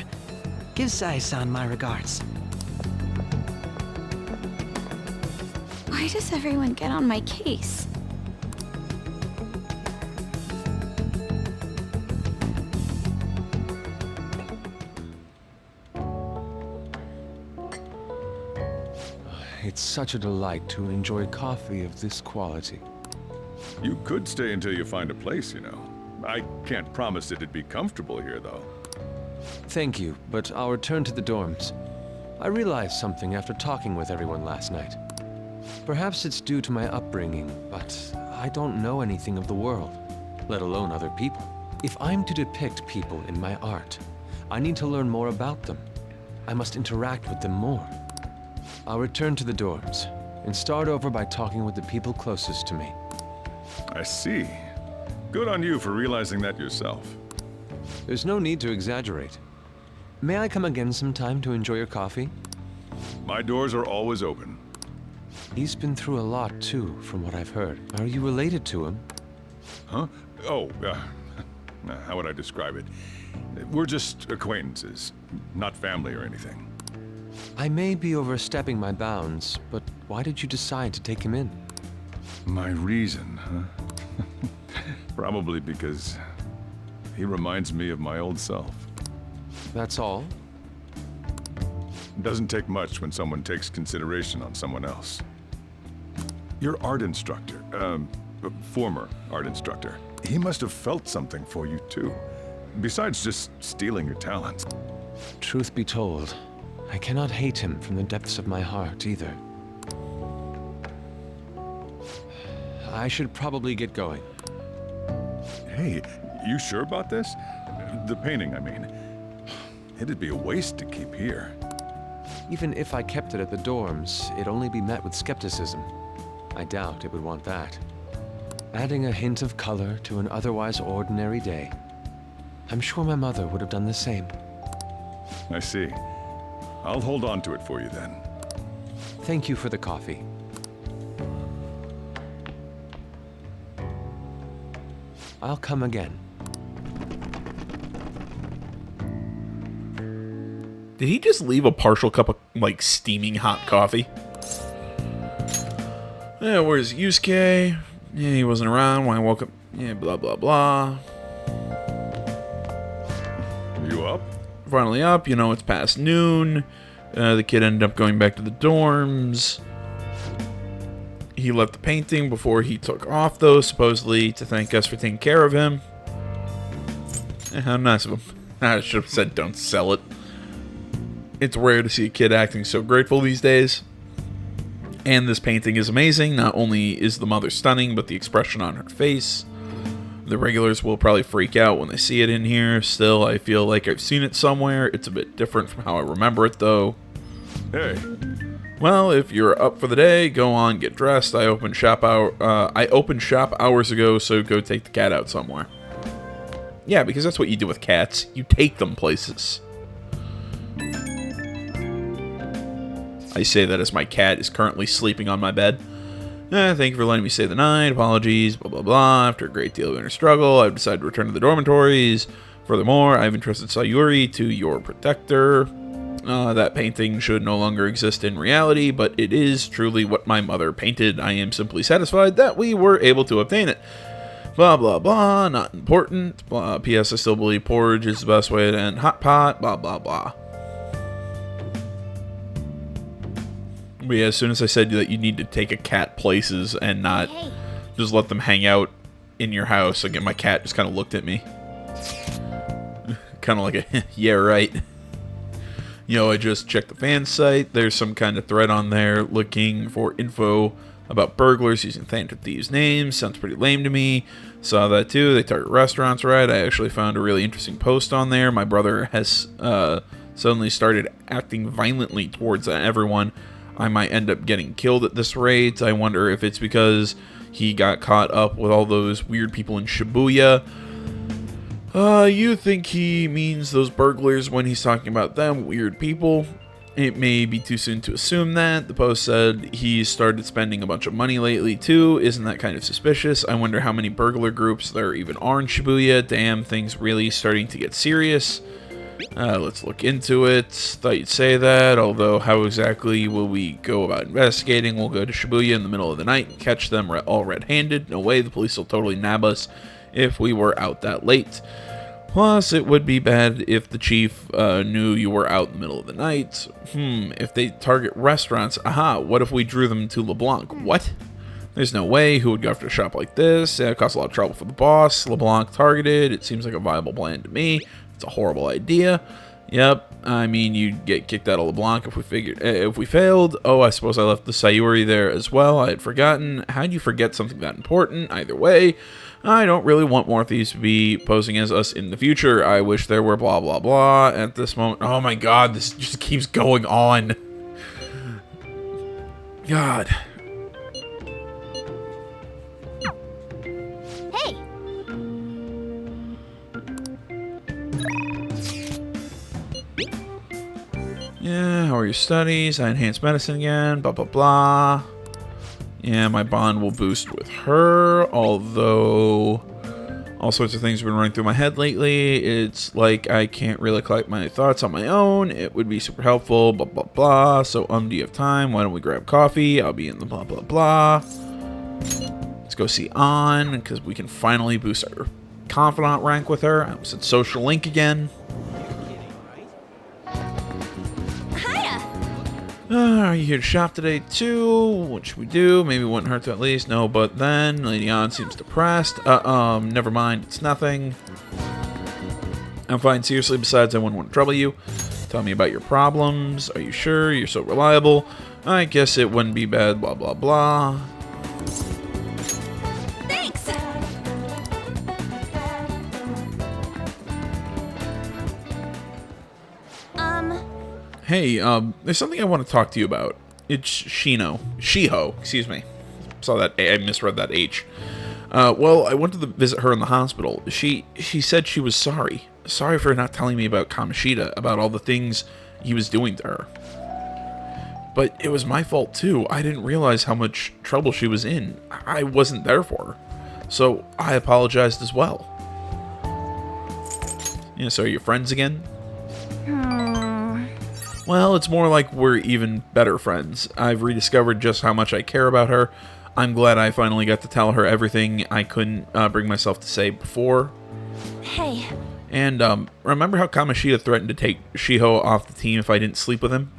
Give Sai-san my regards. Why does everyone get on my case? It's such a delight to enjoy coffee of this quality. You could stay until you find a place, you know. I can't promise it'd be comfortable here, though. Thank you, but I'll return to the dorms. I realized something after talking with everyone last night. Perhaps it's due to my upbringing, but I don't know anything of the world, let alone other people. If I'm to depict people in my art, I need to learn more about them. I must interact with them more. I'll return to the dorms and start over by talking with the people closest to me. I see. Good on you for realizing that yourself. There's no need to exaggerate. May I come again sometime to enjoy your coffee? My doors are always open. He's been through a lot, too, from what I've heard. Are you related to him? Huh? Oh, how would I describe it? We're just acquaintances, not family or anything. I may be overstepping my bounds, but why did you decide to take him in? My reason, huh? Probably because he reminds me of my old self. That's all? It doesn't take much when someone takes consideration on someone else. Your art instructor, former art instructor, he must have felt something for you too. Besides just stealing your talents. Truth be told, I cannot hate him from the depths of my heart either. I should probably get going. Hey, you sure about this? The painting, I mean. It'd be a waste to keep here. Even if I kept it at the dorms, it'd only be met with skepticism. I doubt it would want that. Adding a hint of color to an otherwise ordinary day. I'm sure my mother would have done the same. I see. I'll hold on to it for you then. Thank you for the coffee. I'll come again. Did he just leave a partial cup of, like, steaming hot coffee? Yeah, where's Yusuke? Yeah, he wasn't around when I woke up. Yeah, blah, blah, blah. You up? Finally up. You know, it's past noon. The kid ended up going back to the dorms. He left the painting before he took off, though, supposedly to thank us for taking care of him. How nice of him. I should have said don't sell it. It's rare to see a kid acting so grateful these days. And this painting is amazing. Not only is the mother stunning, but the expression on her face. The regulars will probably freak out when they see it in here. Still, I feel like I've seen it somewhere. It's a bit different from how I remember it, though. Hey. Well, if you're up for the day, go on, get dressed. I opened shop hours ago, so go take the cat out somewhere. Yeah, because that's what you do with cats. You take them places. I say that as my cat is currently sleeping on my bed. Thank you for letting me stay the night. Apologies, blah, blah, blah. After a great deal of inner struggle, I've decided to return to the dormitories. Furthermore, I've entrusted Sayuri to your protector. That painting should no longer exist in reality, but it is truly what my mother painted. I am simply satisfied that we were able to obtain it. Blah, blah, blah. Not important. Blah. P.S. I still believe porridge is the best way to end hot pot. Blah, blah, blah. But yeah, as soon as I said that you need to take a cat places and not just let them hang out in your house, again, my cat just kind of looked at me. Kind of like a, yeah, right. You know, I just checked the fan site. There's some kind of thread on there looking for info about burglars using Phantom Thieves' names. Sounds pretty lame to me. Saw that too. They target restaurants, right? I actually found a really interesting post on there. My brother has suddenly started acting violently towards everyone. I might end up getting killed at this rate. I wonder if it's because he got caught up with all those weird people in Shibuya. You think he means those burglars when he's talking about them, weird people? It may be too soon to assume that. The post said he started spending a bunch of money lately too. Isn't that kind of suspicious? I wonder how many burglar groups there even are in Shibuya. Damn, things really starting to get serious. Let's look into it. Thought you'd say that, although how exactly will we go about investigating? We'll go to Shibuya in the middle of the night and catch them all red-handed. No way, the police will totally nab us if we were out that late. Plus, it would be bad if the chief knew you were out in the middle of the night. If they target restaurants, what if we drew them to LeBlanc? What? There's no way. Who would go after a shop like this? It costs a lot of trouble for the boss. LeBlanc targeted. It seems like a viable plan to me. It's a horrible idea. Yep. I mean, you'd get kicked out of LeBlanc if we failed. Oh, I suppose I left the Sayuri there as well. I had forgotten. How'd you forget something that important? Either way, I don't really want more thieves to be posing as us in the future. I wish there were blah, blah, blah at this moment. Oh my god, this just keeps going on. God. Hey! Yeah, how are your studies? I enhanced medicine again, blah, blah, blah. Yeah, my bond will boost with her, although all sorts of things have been running through my head lately. It's like I can't really collect my thoughts on my own. It would be super helpful, blah, blah, blah. So, do you have time? Why don't we grab coffee? I'll be in the blah, blah, blah. Let's go see An, because we can finally boost our confidant rank with her. I was at Social Link again. Are you here to shop today too? What should we do? Maybe it wouldn't hurt to at least. No, but then Lady An seems depressed. Never mind. It's nothing. I'm fine. Seriously, besides, I wouldn't want to trouble you. Tell me about your problems. Are you sure? You're so reliable. I guess it wouldn't be bad. Blah, blah, blah. Thanks! Hey, there's something I want to talk to you about. It's Shiho, excuse me. Saw that, I misread that H. Well, I went to visit her in the hospital. She said she was sorry. Sorry for not telling me about Kamoshida, about all the things he was doing to her. But it was my fault too. I didn't realize how much trouble she was in. I wasn't there for her. So I apologized as well. Yeah, so are you friends again? Well, it's more like we're even better friends. I've rediscovered just how much I care about her. I'm glad I finally got to tell her everything I couldn't bring myself to say before. Hey. And remember how Kamoshida threatened to take Shiho off the team if I didn't sleep with him?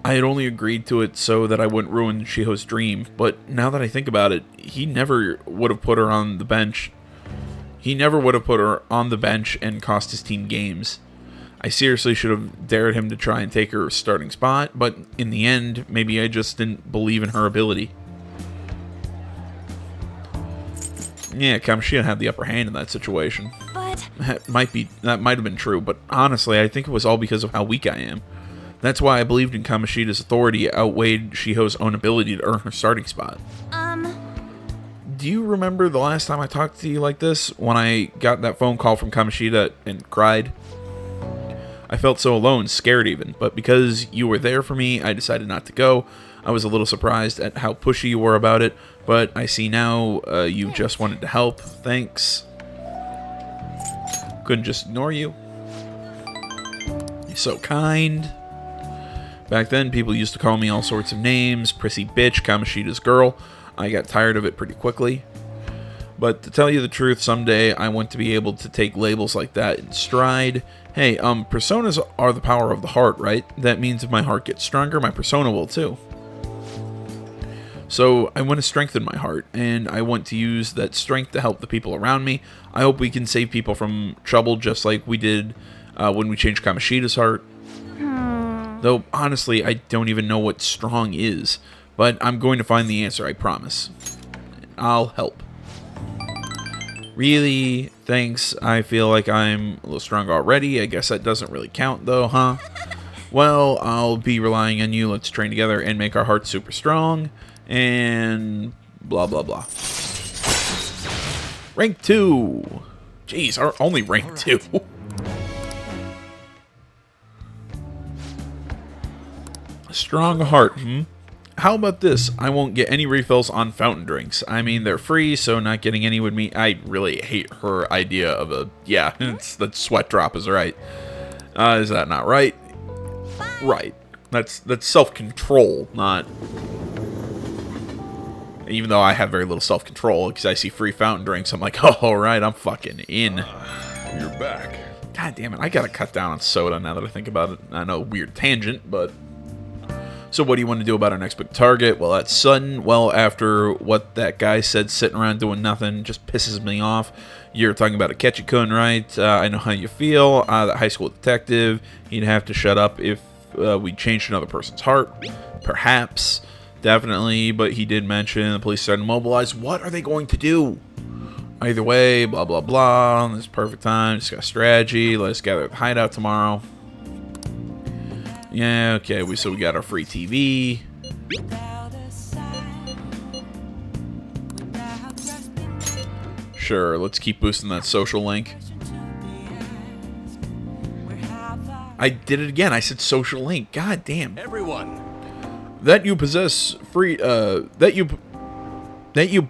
I had only agreed to it so that I wouldn't ruin Shiho's dream, but now that I think about it, he never would have put her on the bench. He never would have put her on the bench and cost his team games. I seriously should have dared him to try and take her starting spot, but in the end, maybe I just didn't believe in her ability. Yeah, Kamoshida had the upper hand in that situation. But That might have been true, but honestly, I think it was all because of how weak I am. That's why I believed in Kamoshida's authority outweighed Shiho's own ability to earn her starting spot. Do you remember the last time I talked to you like this? When I got that phone call from Kamoshida and cried? I felt so alone, scared even, but because you were there for me, I decided not to go. I was a little surprised at how pushy you were about it, but I see now you just wanted to help. Thanks. Couldn't just ignore you. You're so kind. Back then, people used to call me all sorts of names. Prissy bitch, Kamoshida's girl. I got tired of it pretty quickly. But to tell you the truth, someday I want to be able to take labels like that in stride. Hey, personas are the power of the heart, right? That means if my heart gets stronger, my persona will too. So I want to strengthen my heart, and I want to use that strength to help the people around me. I hope we can save people from trouble just like we did when we changed Kamoshida's heart. Though, honestly, I don't even know what strong is. But I'm going to find the answer, I promise. I'll help. Really? Thanks. I feel like I'm a little stronger already. I guess that doesn't really count, though, huh? Well, I'll be relying on you. Let's train together and make our hearts super strong. And blah, blah, blah. Rank 2. Jeez, our only rank 2. Strong heart, How about this? I won't get any refills on fountain drinks. I mean, they're free, so not getting any would mean... I really hate her idea of a... Yeah, it's that sweat drop is right. Is that not right? Right. That's self-control, not... Even though I have very little self-control, because I see free fountain drinks, I'm like, oh, alright, I'm fucking in. You're back. God damn it, I gotta cut down on soda now that I think about it. I know, weird tangent, but... So what do you want to do about our next big target? Well, that's sudden. Well, after what that guy said, sitting around doing nothing just pisses me off. You're talking about Akechi-kun, right? I know how you feel. That high school detective. He'd have to shut up if we changed another person's heart. Perhaps. Definitely. But he did mention the police started to mobilize. What are they going to do? Either way, blah, blah, blah. This is perfect time. Just got strategy. Let's gather at the hideout tomorrow. Yeah, okay, so we got our free TV. Sure, let's keep boosting that social link. I did it again. I said social link. God damn. Everyone. That you possess free that you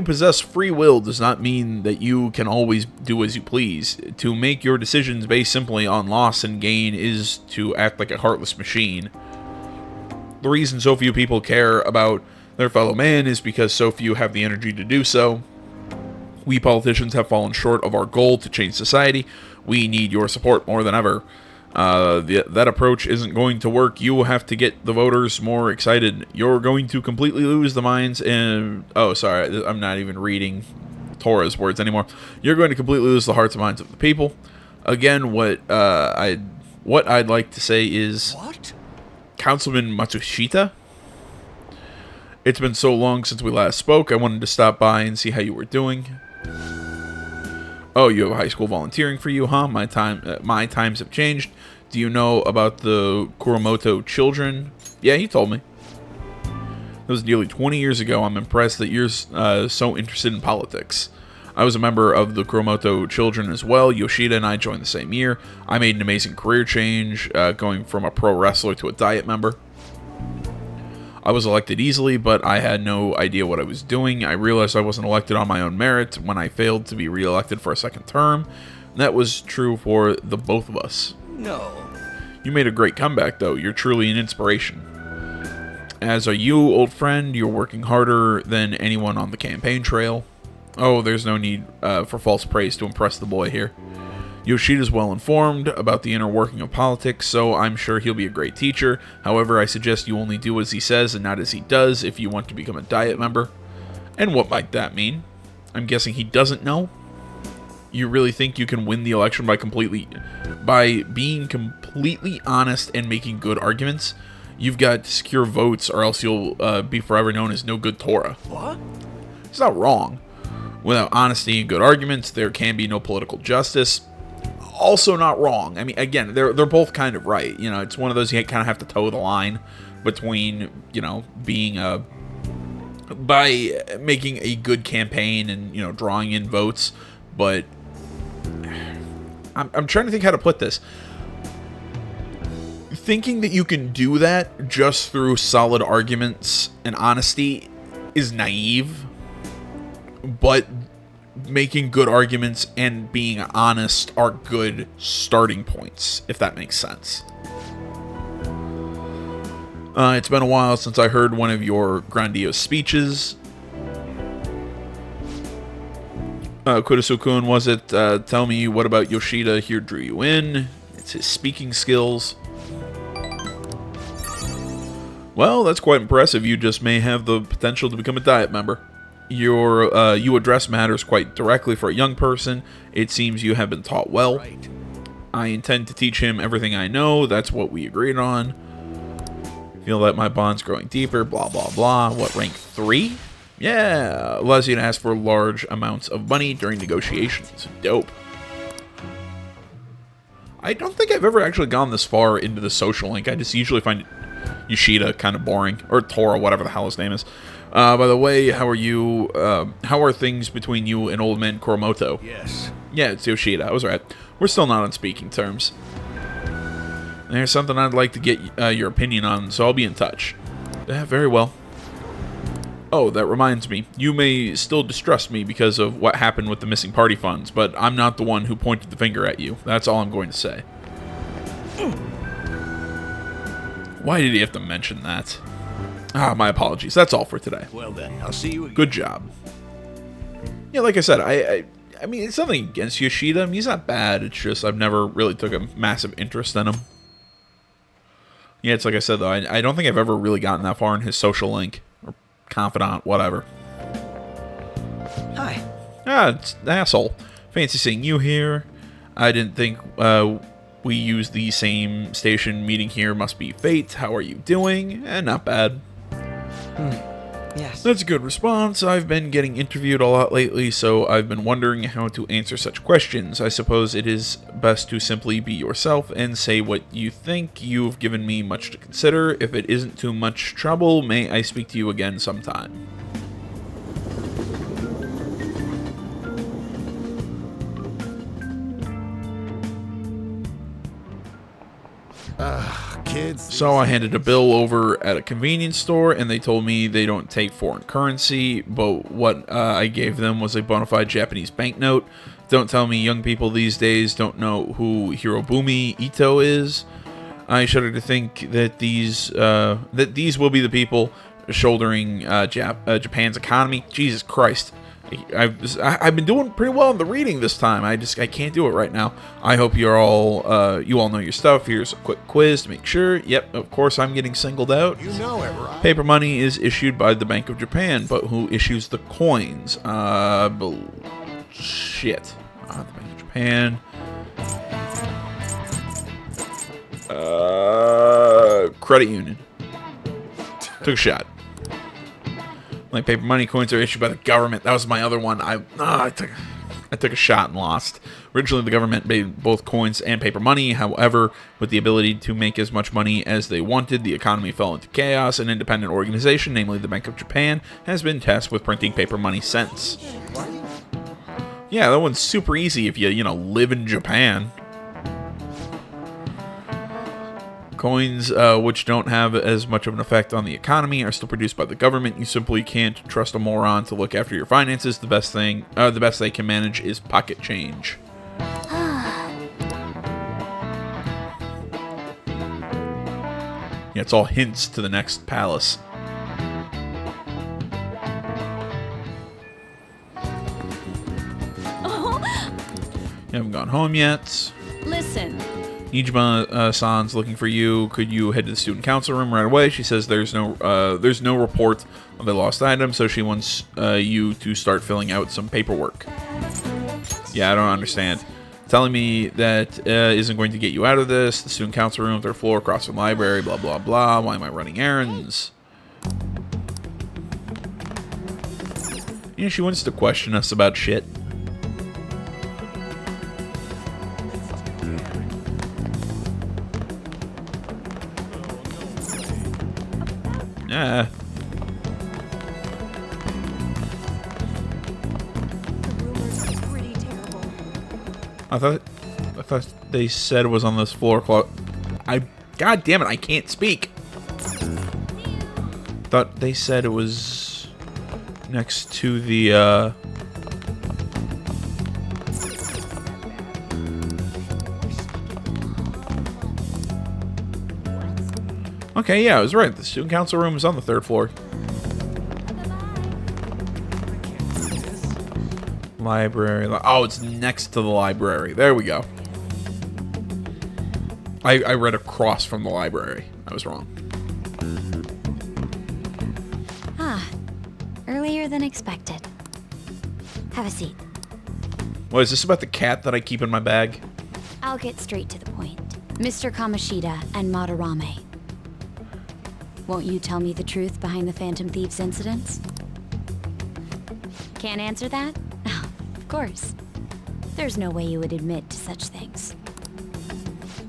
possess free will does not mean that you can always do as you please. To make your decisions based simply on loss and gain is to act like a heartless machine. The reason so few people care about their fellow man is because so few have the energy to do so. We politicians have fallen short of our goal to change society. We need your support more than ever. That approach isn't going to work. You will have to get the voters more excited. You're going to completely lose the minds and... Oh, sorry. I'm not even reading Tora's words anymore. You're going to completely lose the hearts and minds of the people. Again, what I'd like to say is... What? Councilman Matsushita? It's been so long since we last spoke. I wanted to stop by and see how you were doing. Oh, you have a high school volunteering for you, huh? My times have changed. Do you know about the Kuromoto children? Yeah, he told me. That was nearly 20 years ago. I'm impressed that you're so interested in politics. I was a member of the Kuromoto children as well. Yoshida and I joined the same year. I made an amazing career change, going from a pro wrestler to a diet member. I was elected easily, but I had no idea what I was doing. I realized I wasn't elected on my own merit when I failed to be re-elected for a second term. And that was true for the both of us. No. You made a great comeback, though. You're truly an inspiration. As are you, old friend. You're working harder than anyone on the campaign trail. Oh, there's no need for false praise to impress the boy here. Yoshida's well informed about the inner working of politics, so I'm sure he'll be a great teacher. However, I suggest you only do as he says and not as he does if you want to become a diet member. And what might that mean? I'm guessing he doesn't know? You really think you can win the election by being completely honest and making good arguments? You've got to secure votes or else you'll be forever known as no good Tora. What? It's not wrong. Without honesty and good arguments, there can be no political justice. Also not wrong. I mean, again, they're both kind of right. You know, it's one of those you kind of have to toe the line between, you know, being by making a good campaign and, you know, drawing in votes. But I'm trying to think how to put this. Thinking that you can do that just through solid arguments and honesty is naive. But making good arguments and being honest are good starting points, if that makes sense. It's been a while since I heard one of your grandiose speeches. Kurisu-kun, was it? Tell me what about Yoshida here drew you in? It's his speaking skills. Well, that's quite impressive. You just may have the potential to become a diet member. You address matters quite directly for a young person. It seems you have been taught well. Right. I intend to teach him everything I know. That's what we agreed on. Feel that my bond's growing deeper. Blah, blah, blah. What, rank 3? Yeah. Allows you to ask for large amounts of money during negotiations. Dope. I don't think I've ever actually gone this far into the social link. I just usually find Yoshida kind of boring. Or Tora, whatever the hell his name is. By the way, how are you? How are things between you and old man Kuromoto? Yes. Yeah, it's Yoshida. I was right. We're still not on speaking terms. There's something I'd like to get your opinion on, so I'll be in touch. Yeah, very well. Oh, that reminds me. You may still distrust me because of what happened with the missing party funds, but I'm not the one who pointed the finger at you. That's all I'm going to say. Why did he have to mention that? Ah, my apologies. That's all for today. Well then, I'll see you again. Good job. Yeah, like I said, I mean, it's nothing against Yoshida. I mean, he's not bad. It's just I've never really took a massive interest in him. Yeah, it's like I said, though. I don't think I've ever really gotten that far in his social link. Or confidant, whatever. Hi. Ah, it's an asshole. Fancy seeing you here. I didn't think we use the same station. Meeting here must be fate. How are you doing? Not bad. Yes. That's a good response. I've been getting interviewed a lot lately, so I've been wondering how to answer such questions. I suppose it is best to simply be yourself and say what you think. You've given me much to consider. If it isn't too much trouble, may I speak to you again sometime? Kids. So I handed a bill over at a convenience store, and they told me they don't take foreign currency, but what I gave them was a bona fide Japanese banknote. Don't tell me young people these days don't know who Hirobumi Ito is. I shudder to think that these will be the people shouldering Japan's economy. Jesus Christ. I've been doing pretty well in the reading this time. I can't do it right now. I hope you all know your stuff. Here's a quick quiz to make sure. Yep, of course I'm getting singled out. You know it, right? Paper money is issued by the Bank of Japan, but who issues the coins? Shit. The Bank of Japan. Credit union. Took a shot. Like paper money, coins are issued by the government. That was my other one. I took a shot and lost. Originally, the government made both coins and paper money. However, with the ability to make as much money as they wanted, the economy fell into chaos. An independent organization, namely the Bank of Japan, has been tasked with printing paper money since. Yeah, that one's super easy if you live in Japan. Coins, which don't have as much of an effect on the economy, are still produced by the government. You simply can't trust a moron to look after your finances. The best they can manage is pocket change. Yeah, it's all hints to the next palace. You haven't gone home yet. Listen. Nijima-san's looking for you. Could you head to the student council room right away? She says there's no report of a lost item, so she wants you to start filling out some paperwork. Yeah, I don't understand. Telling me that isn't going to get you out of this. The student council room, third floor, across from the library, blah, blah, blah. Why am I running errands? She wants to question us about shit. Yeah. I thought they said it was on this floor. God damn it! I can't speak. Thought they said it was next to the. Okay, yeah, I was right. The student council room is on the third floor. Library. Oh, it's next to the library. There we go. I read across from the library. I was wrong. Earlier than expected. Have a seat. What, is this about the cat that I keep in my bag? I'll get straight to the point. Mr. Kamoshida and Madarame. Won't you tell me the truth behind the Phantom Thieves incidents? Can't answer that? Oh, of course. There's no way you would admit to such things.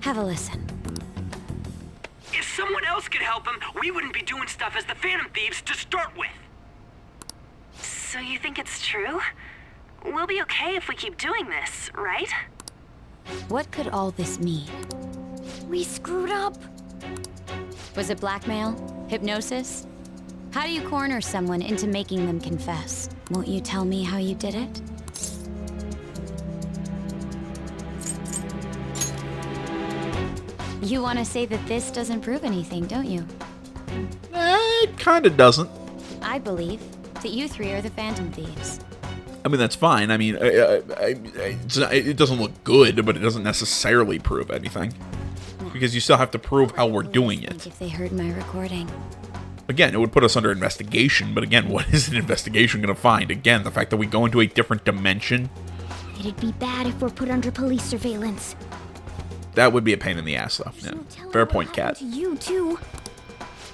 Have a listen. If someone else could help him, we wouldn't be doing stuff as the Phantom Thieves to start with. So you think it's true? We'll be okay if we keep doing this, right? What could all this mean? We screwed up. Was it blackmail? Hypnosis? How do you corner someone into making them confess? Won't you tell me how you did it? You want to say that this doesn't prove anything, don't you? It kind of doesn't. I believe that you three are the Phantom Thieves. I mean, that's fine. I mean, it doesn't look good, but it doesn't necessarily prove anything. Because you still have to prove how we're doing it. If they heard my recording. Again, it would put us under investigation, but again, what is an investigation going to find? Again, the fact that we go into a different dimension. It'd be bad if we're put under police surveillance. That would be a pain in the ass, though. Yeah. Fair point, Kat. You too.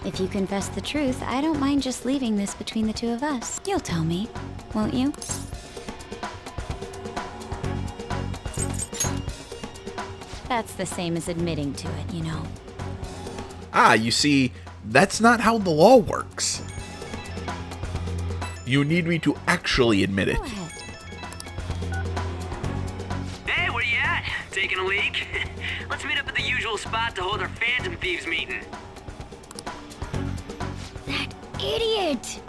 If you confess the truth, I don't mind just leaving this between the two of us. You'll tell me, won't you? That's the same as admitting to it, you know. You see, that's not how the law works. You need me to actually admit it. Hey, where you at? Take taking a leak? Let's meet up at the usual spot to hold our Phantom Thieves meeting. That idiot!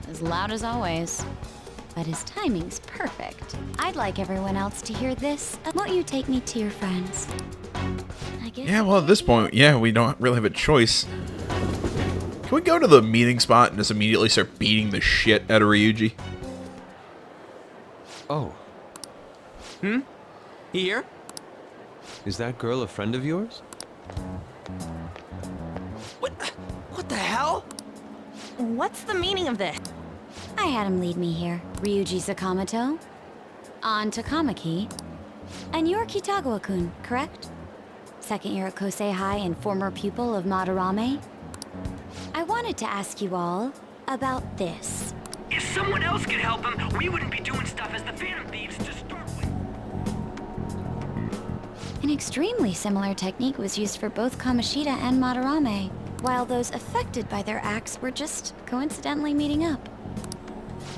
As loud as always. But his timing's perfect. I'd like everyone else to hear this. Won't you take me to your friends? I guess. Yeah, well, at this point, yeah, we don't really have a choice. Can we go to the meeting spot and just immediately start beating the shit out of Ryuji? Oh. Here? Is that girl a friend of yours? What the hell? What's the meaning of this? I had him lead me here. Ryuji Sakamoto, on Takamaki, and you're Kitagawa-kun, correct? Second year at Kosei High and former pupil of Madarame. I wanted to ask you all about this. If someone else could help him, we wouldn't be doing stuff as the Phantom Thieves to start with. An extremely similar technique was used for both Kamoshida and Madarame, while those affected by their acts were just coincidentally meeting up.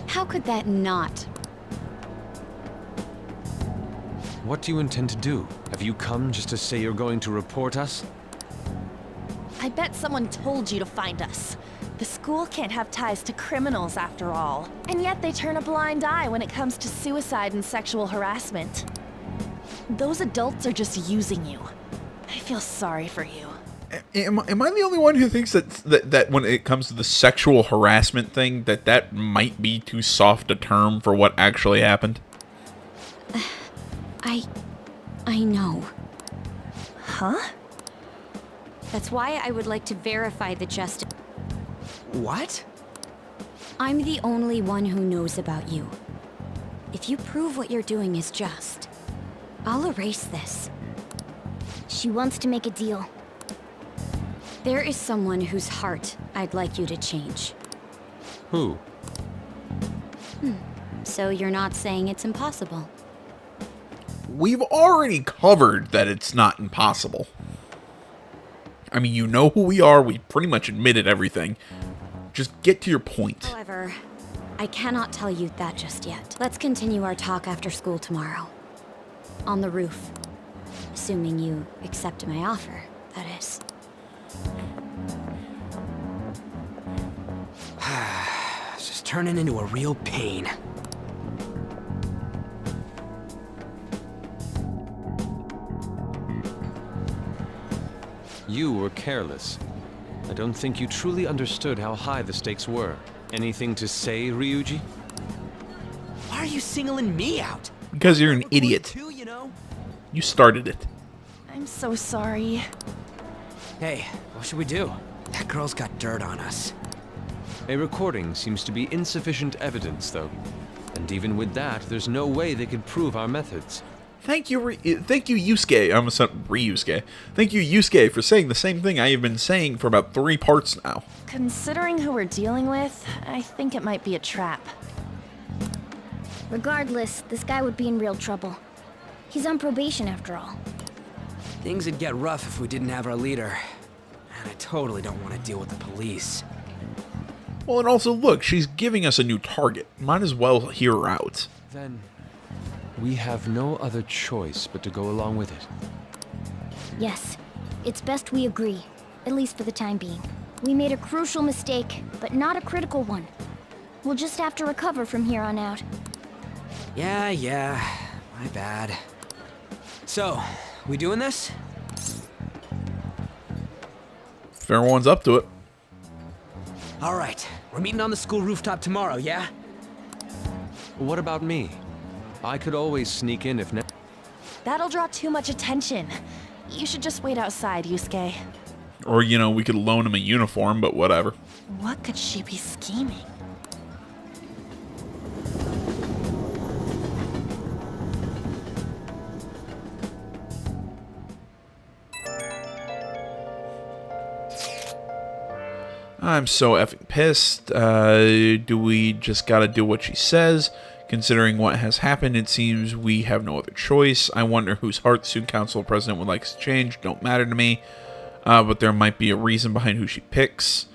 How could that not? What do you intend to do? Have you come just to say you're going to report us? I bet someone told you to find us. The school can't have ties to criminals after all. And yet they turn a blind eye when it comes to suicide and sexual harassment. Those adults are just using you. I feel sorry for you. Am I the only one who thinks that when it comes to the sexual harassment thing, that might be too soft a term for what actually happened? I know. Huh? That's why I would like to verify the justice. What? I'm the only one who knows about you. If you prove what you're doing is just, I'll erase this. She wants to make a deal. There is someone whose heart I'd like you to change. Who? So you're not saying it's impossible? We've already covered that it's not impossible. I mean, you know who we are. We pretty much admitted everything. Just get to your point. However, I cannot tell you that just yet. Let's continue our talk after school tomorrow. On the roof. Assuming you accept my offer, that is. It's just turning into a real pain. You were careless. I don't think you truly understood how high the stakes were. Anything to say, Ryuji? Why are you singling me out? Because you're an idiot. Too, you know? You started it. I'm so sorry. Hey, what should we do? That girl's got dirt on us. A recording seems to be insufficient evidence, though. And even with that, there's no way they could prove our methods. Thank you, Yusuke. I almost said Ryusuke. Thank you, Yusuke, for saying the same thing I have been saying for about 3 parts now. Considering who we're dealing with, I think it might be a trap. Regardless, this guy would be in real trouble. He's on probation after all. Things would get rough if we didn't have our leader. And I totally don't want to deal with the police. Well, and also, look, she's giving us a new target. Might as well hear her out. Then we have no other choice but to go along with it. Yes, it's best we agree, at least for the time being. We made a crucial mistake, but not a critical one. We'll just have to recover from here on out. Yeah, my bad. So, we doing this? If everyone's up to it. Alright, we're meeting on the school rooftop tomorrow, yeah? What about me? I could always sneak in if That'll draw too much attention. You should just wait outside, Yusuke. Or, you know, we could loan him a uniform, but whatever. What could she be scheming? I'm so effing pissed. Do we just gotta do what she says? Considering what has happened, it seems we have no other choice. I wonder whose heart the student council president would like to change. Don't matter to me. But there might be a reason behind who she picks.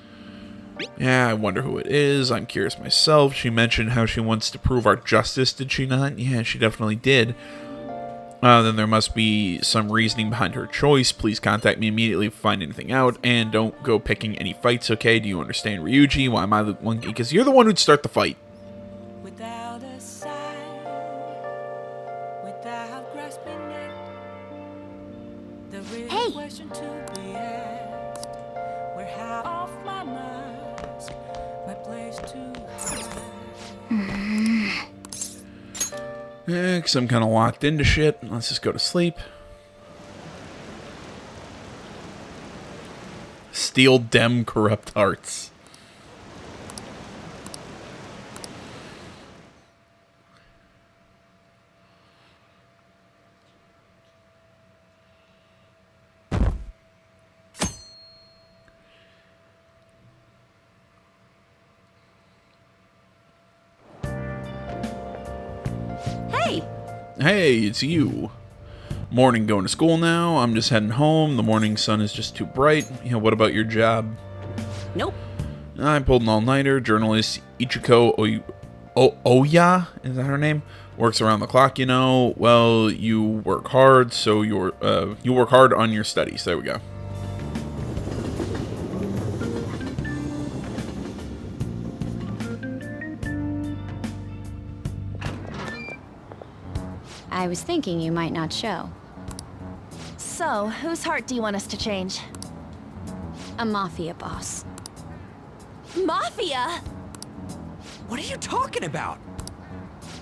Yeah, I wonder who it is. I'm curious myself. She mentioned how she wants to prove our justice, did she not? Yeah, she definitely did. Then there must be some reasoning behind her choice. Please contact me immediately if you find anything out, and don't go picking any fights, okay? Do you understand, Ryuji? Why am I the one? Because you're the one who'd start the fight. Without a sign, without grasping it, the real question to be asked, where how off my mask, my place to hide. Because I'm kind of locked into shit. Let's just go to sleep. Steal dem corrupt hearts. Hey, it's you. Morning, going to school now. I'm just heading home. The morning sun is just too bright. What about your job? Nope. I pulled an all-nighter. Journalist Ichiko Oya, is that her name? Works around the clock, Well, you work hard, so you work hard on your studies. There we go. I was thinking you might not show. So, whose heart do you want us to change? A mafia boss. Mafia? What are you talking about?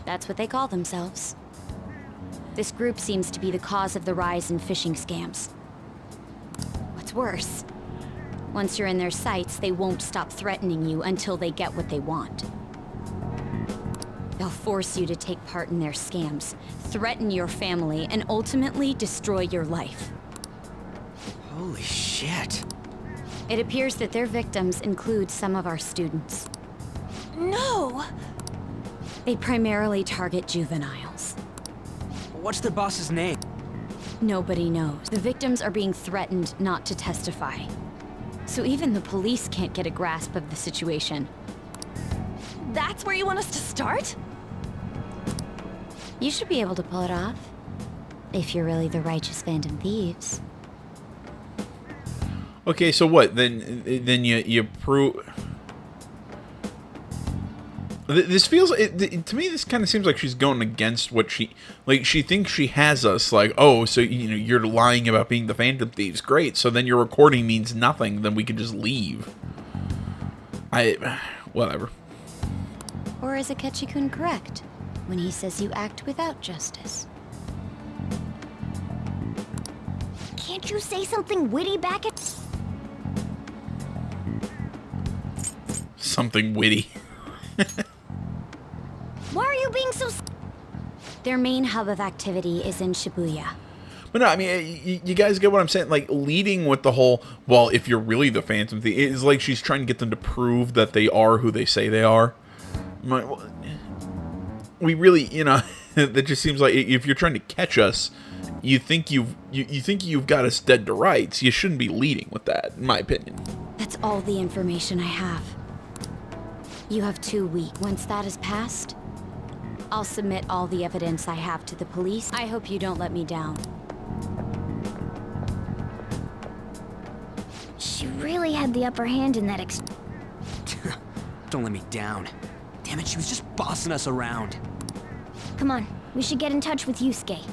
That's what they call themselves. This group seems to be the cause of the rise in phishing scams. What's worse, once you're in their sights, they won't stop threatening you until they get what they want. They'll force you to take part in their scams, threaten your family, and ultimately destroy your life. Holy shit. It appears that their victims include some of our students. No! They primarily target juveniles. What's their boss's name? Nobody knows. The victims are being threatened not to testify. So even the police can't get a grasp of the situation. That's where you want us to start? You should be able to pull it off. If you're really the righteous Phantom Thieves. Okay, so what? Then you prove... This feels... to me, this kind of seems like she's going against what she... Like, she thinks she has us. Like, oh, so, you're lying about being the Phantom Thieves. Great. So then your recording means nothing. Then we can just leave. Whatever. Or is Akechi-kun correct when he says you act without justice? Can't you say something witty back at... Something witty. Why are you being so... Their main hub of activity is in Shibuya. But no, I mean, you guys get what I'm saying? Like, leading with the whole, well, if you're really the Phantom Thief, it's like she's trying to get them to prove that they are who they say they are. We really, that just seems like if you're trying to catch us, you think you've got us dead to rights. You shouldn't be leading with that, in my opinion. That's all the information I have. You have 2 weeks. Once that is passed, I'll submit all the evidence I have to the police. I hope you don't let me down. She really had the upper hand in that Don't let me down. Damn it, she was just bossing us around. Come on, we should get in touch with Yusuke.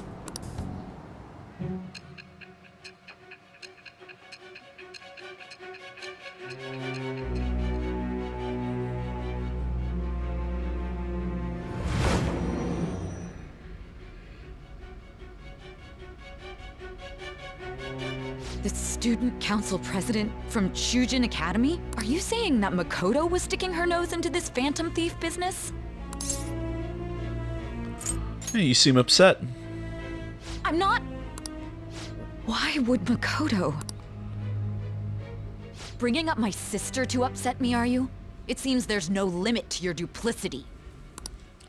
The student council president from Chujin Academy? Are you saying that Makoto was sticking her nose into this Phantom Thief business? Hey, you seem upset. I'm not... Why would Makoto? Bringing up my sister to upset me, are you? It seems there's no limit to your duplicity.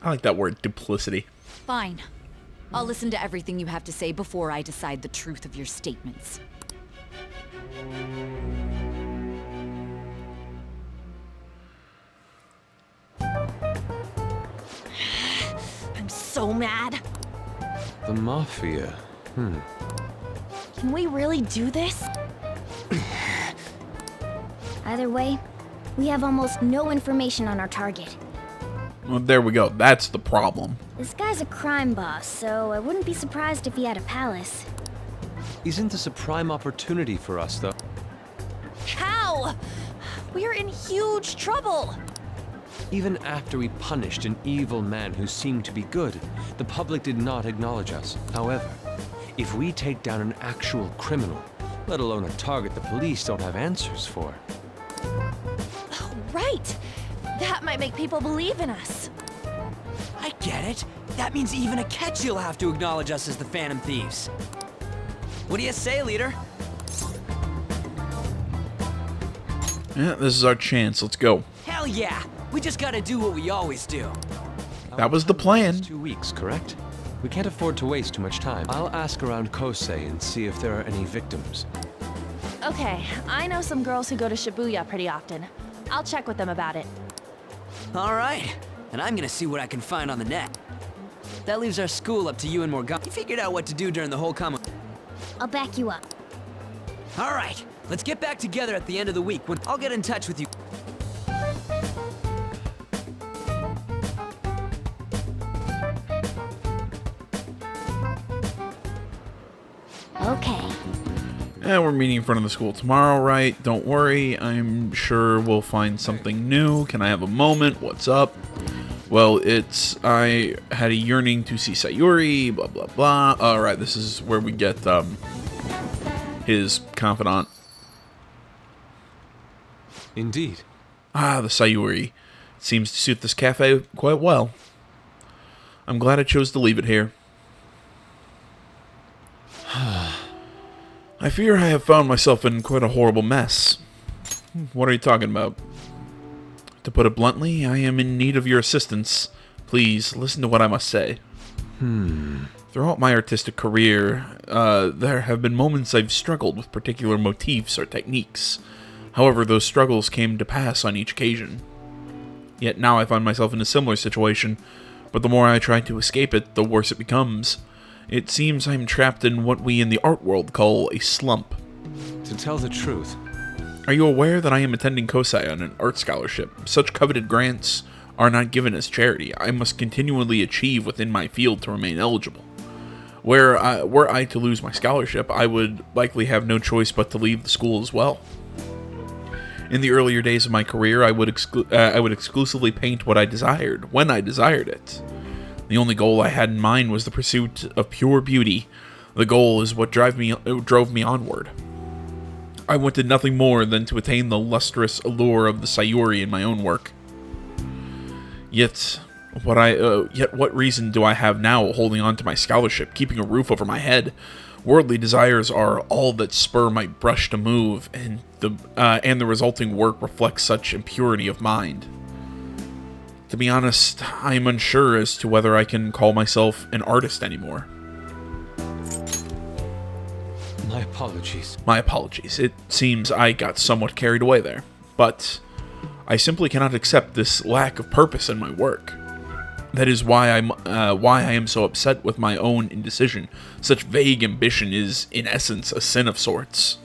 I like that word, duplicity. Fine. I'll listen to everything you have to say before I decide the truth of your statements. I'm so mad. The Mafia. Can we really do this? Either way, we have almost no information on our target. Well, there we go. That's the problem. This guy's a crime boss, so I wouldn't be surprised if he had a palace. Isn't this a prime opportunity for us, though? How? We're in huge trouble. Even after we punished an evil man who seemed to be good, the public did not acknowledge us. However, if we take down an actual criminal, let alone a target the police don't have answers for. Right. That might make people believe in us. I get it. That means even Akechi will have to acknowledge us as the Phantom Thieves. What do you say, leader? Yeah, this is our chance. Let's go. Hell yeah! We just gotta do what we always do. That was the plan. 2 weeks, correct? We can't afford to waste too much time. I'll ask around Kosei and see if there are any victims. Okay, I know some girls who go to Shibuya pretty often. I'll check with them about it. All right, and I'm gonna see what I can find on the net. That leaves our school up to you and Morgana. You figured out what to do during the whole I'll back you up. All right, let's get back together at the end of the week when I'll get in touch with you. Okay. Yeah, we're meeting in front of the school tomorrow, right? Don't worry. I'm sure we'll find something new. Can I have a moment? What's up? Well, I had a yearning to see Sayuri, blah, blah, blah. Alright, this is where we get, his confidant. Indeed. Ah, the Sayuri. Seems to suit this cafe quite well. I'm glad I chose to leave it here. I fear I have found myself in quite a horrible mess. What are you talking about? To put it bluntly, I am in need of your assistance. Please, listen to what I must say. Throughout my artistic career, there have been moments I've struggled with particular motifs or techniques. However, those struggles came to pass on each occasion. Yet now I find myself in a similar situation, but the more I try to escape it, the worse it becomes. It seems I'm trapped in what we in the art world call a slump. To tell the truth, are you aware that I am attending Kosei on an art scholarship? Such coveted grants are not given as charity. I must continually achieve within my field to remain eligible. Were I to lose my scholarship, I would likely have no choice but to leave the school as well. In the earlier days of my career, I would exclusively paint what I desired, when I desired it. The only goal I had in mind was the pursuit of pure beauty. The goal is what drove me onward. I wanted nothing more than to attain the lustrous allure of the Sayuri in my own work. Yet what reason do I have now holding on to my scholarship, keeping a roof over my head? Worldly desires are all that spur my brush to move, and the resulting work reflects such impurity of mind. To be honest, I am unsure as to whether I can call myself an artist anymore. My apologies. My apologies. It seems I got somewhat carried away there. But I simply cannot accept this lack of purpose in my work. That is why I am so upset with my own indecision. Such vague ambition is, in essence, a sin of sorts.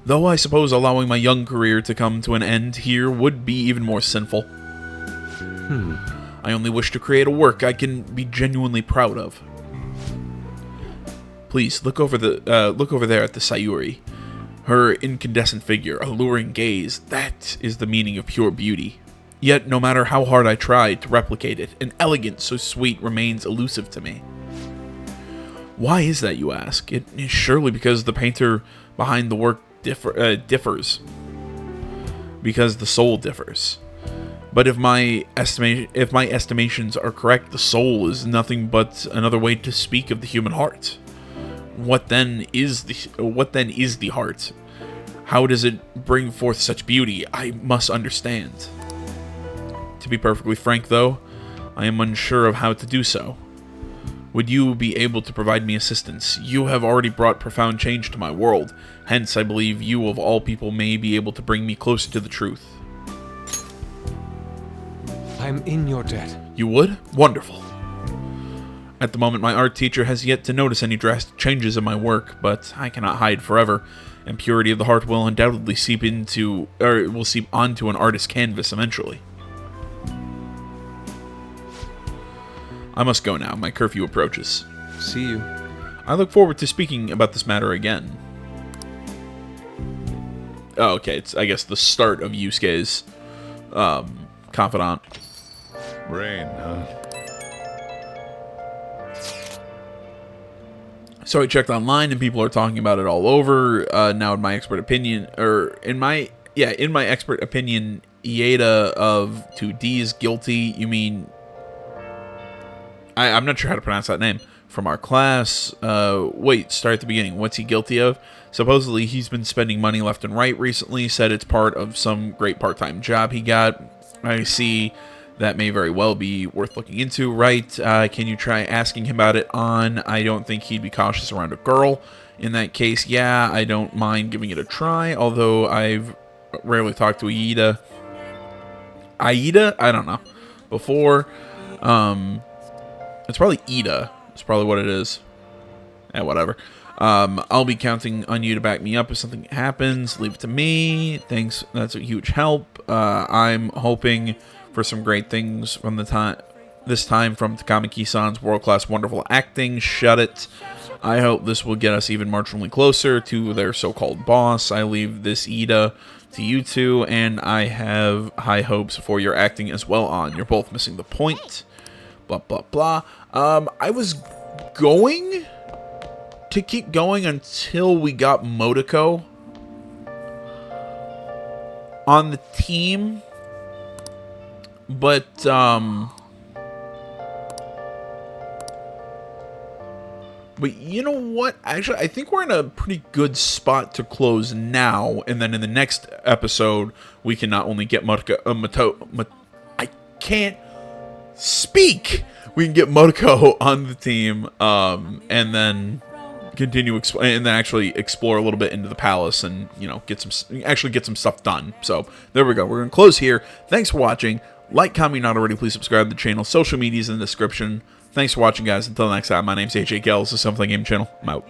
Though I suppose allowing my young career to come to an end here would be even more sinful. I only wish to create a work I can be genuinely proud of. Please, look over there at the Sayuri. Her incandescent figure, alluring gaze, that is the meaning of pure beauty. Yet, no matter how hard I try to replicate it, an elegance so sweet remains elusive to me. Why is that, you ask? It is surely because the painter behind the work differs. Because the soul differs. But if my estimations are correct, the soul is nothing but another way to speak of the human heart. What then is the heart? How does it bring forth such beauty? I must understand. To be perfectly frank, though, I am unsure of how to do so. Would you be able to provide me assistance? You have already brought profound change to my world, hence I believe you of all people may be able to bring me closer to the truth. I'm in your debt. You would? Wonderful. At the moment, my art teacher has yet to notice any drastic changes in my work, but I cannot hide forever, and purity of the heart will undoubtedly seep onto an artist's canvas eventually. I must go now. My curfew approaches. See you. I look forward to speaking about this matter again. Oh, okay. It's, I guess, the start of Yusuke's confidant. Rain, huh? So I checked online, and people are talking about it all over. Now, in my expert opinion, in my expert opinion, Ieda of 2D is guilty. You mean... I'm not sure how to pronounce that name. From our class. Wait, start at the beginning. What's he guilty of? Supposedly, he's been spending money left and right recently. Said it's part of some great part-time job he got. I see that may very well be worth looking into, right? Can you try asking him about it on? I don't think he'd be cautious around a girl. In that case, yeah, I don't mind giving it a try, although I've rarely talked to Ieda. Aida? I don't know. Before, it's probably Ida. It's probably what it is. Yeah, whatever. I'll be counting on you to back me up if something happens. Leave it to me. Thanks. That's a huge help. I'm hoping for some great things from this time from Takamaki-san's world-class wonderful acting. Shut it. I hope this will get us even marginally closer to their so-called boss. I leave this Ida to you two, and I have high hopes for your acting as well on. You're both missing the point. Blah, blah, blah. I was going to keep going until we got Motoko on the team. But, you know what? Actually, I think we're in a pretty good spot to close now. And then in the next episode, we can not only get I can't speak! We can get Motoko on the team, and then continue and then actually explore a little bit into the palace, and get some stuff done. So there we go. We're gonna close here. Thanks for watching. Like, comment, not already. Please subscribe to the channel. Social media's in the description. Thanks for watching, guys. Until next time, my name's AJ Kells. This is Something Game Channel. I'm out.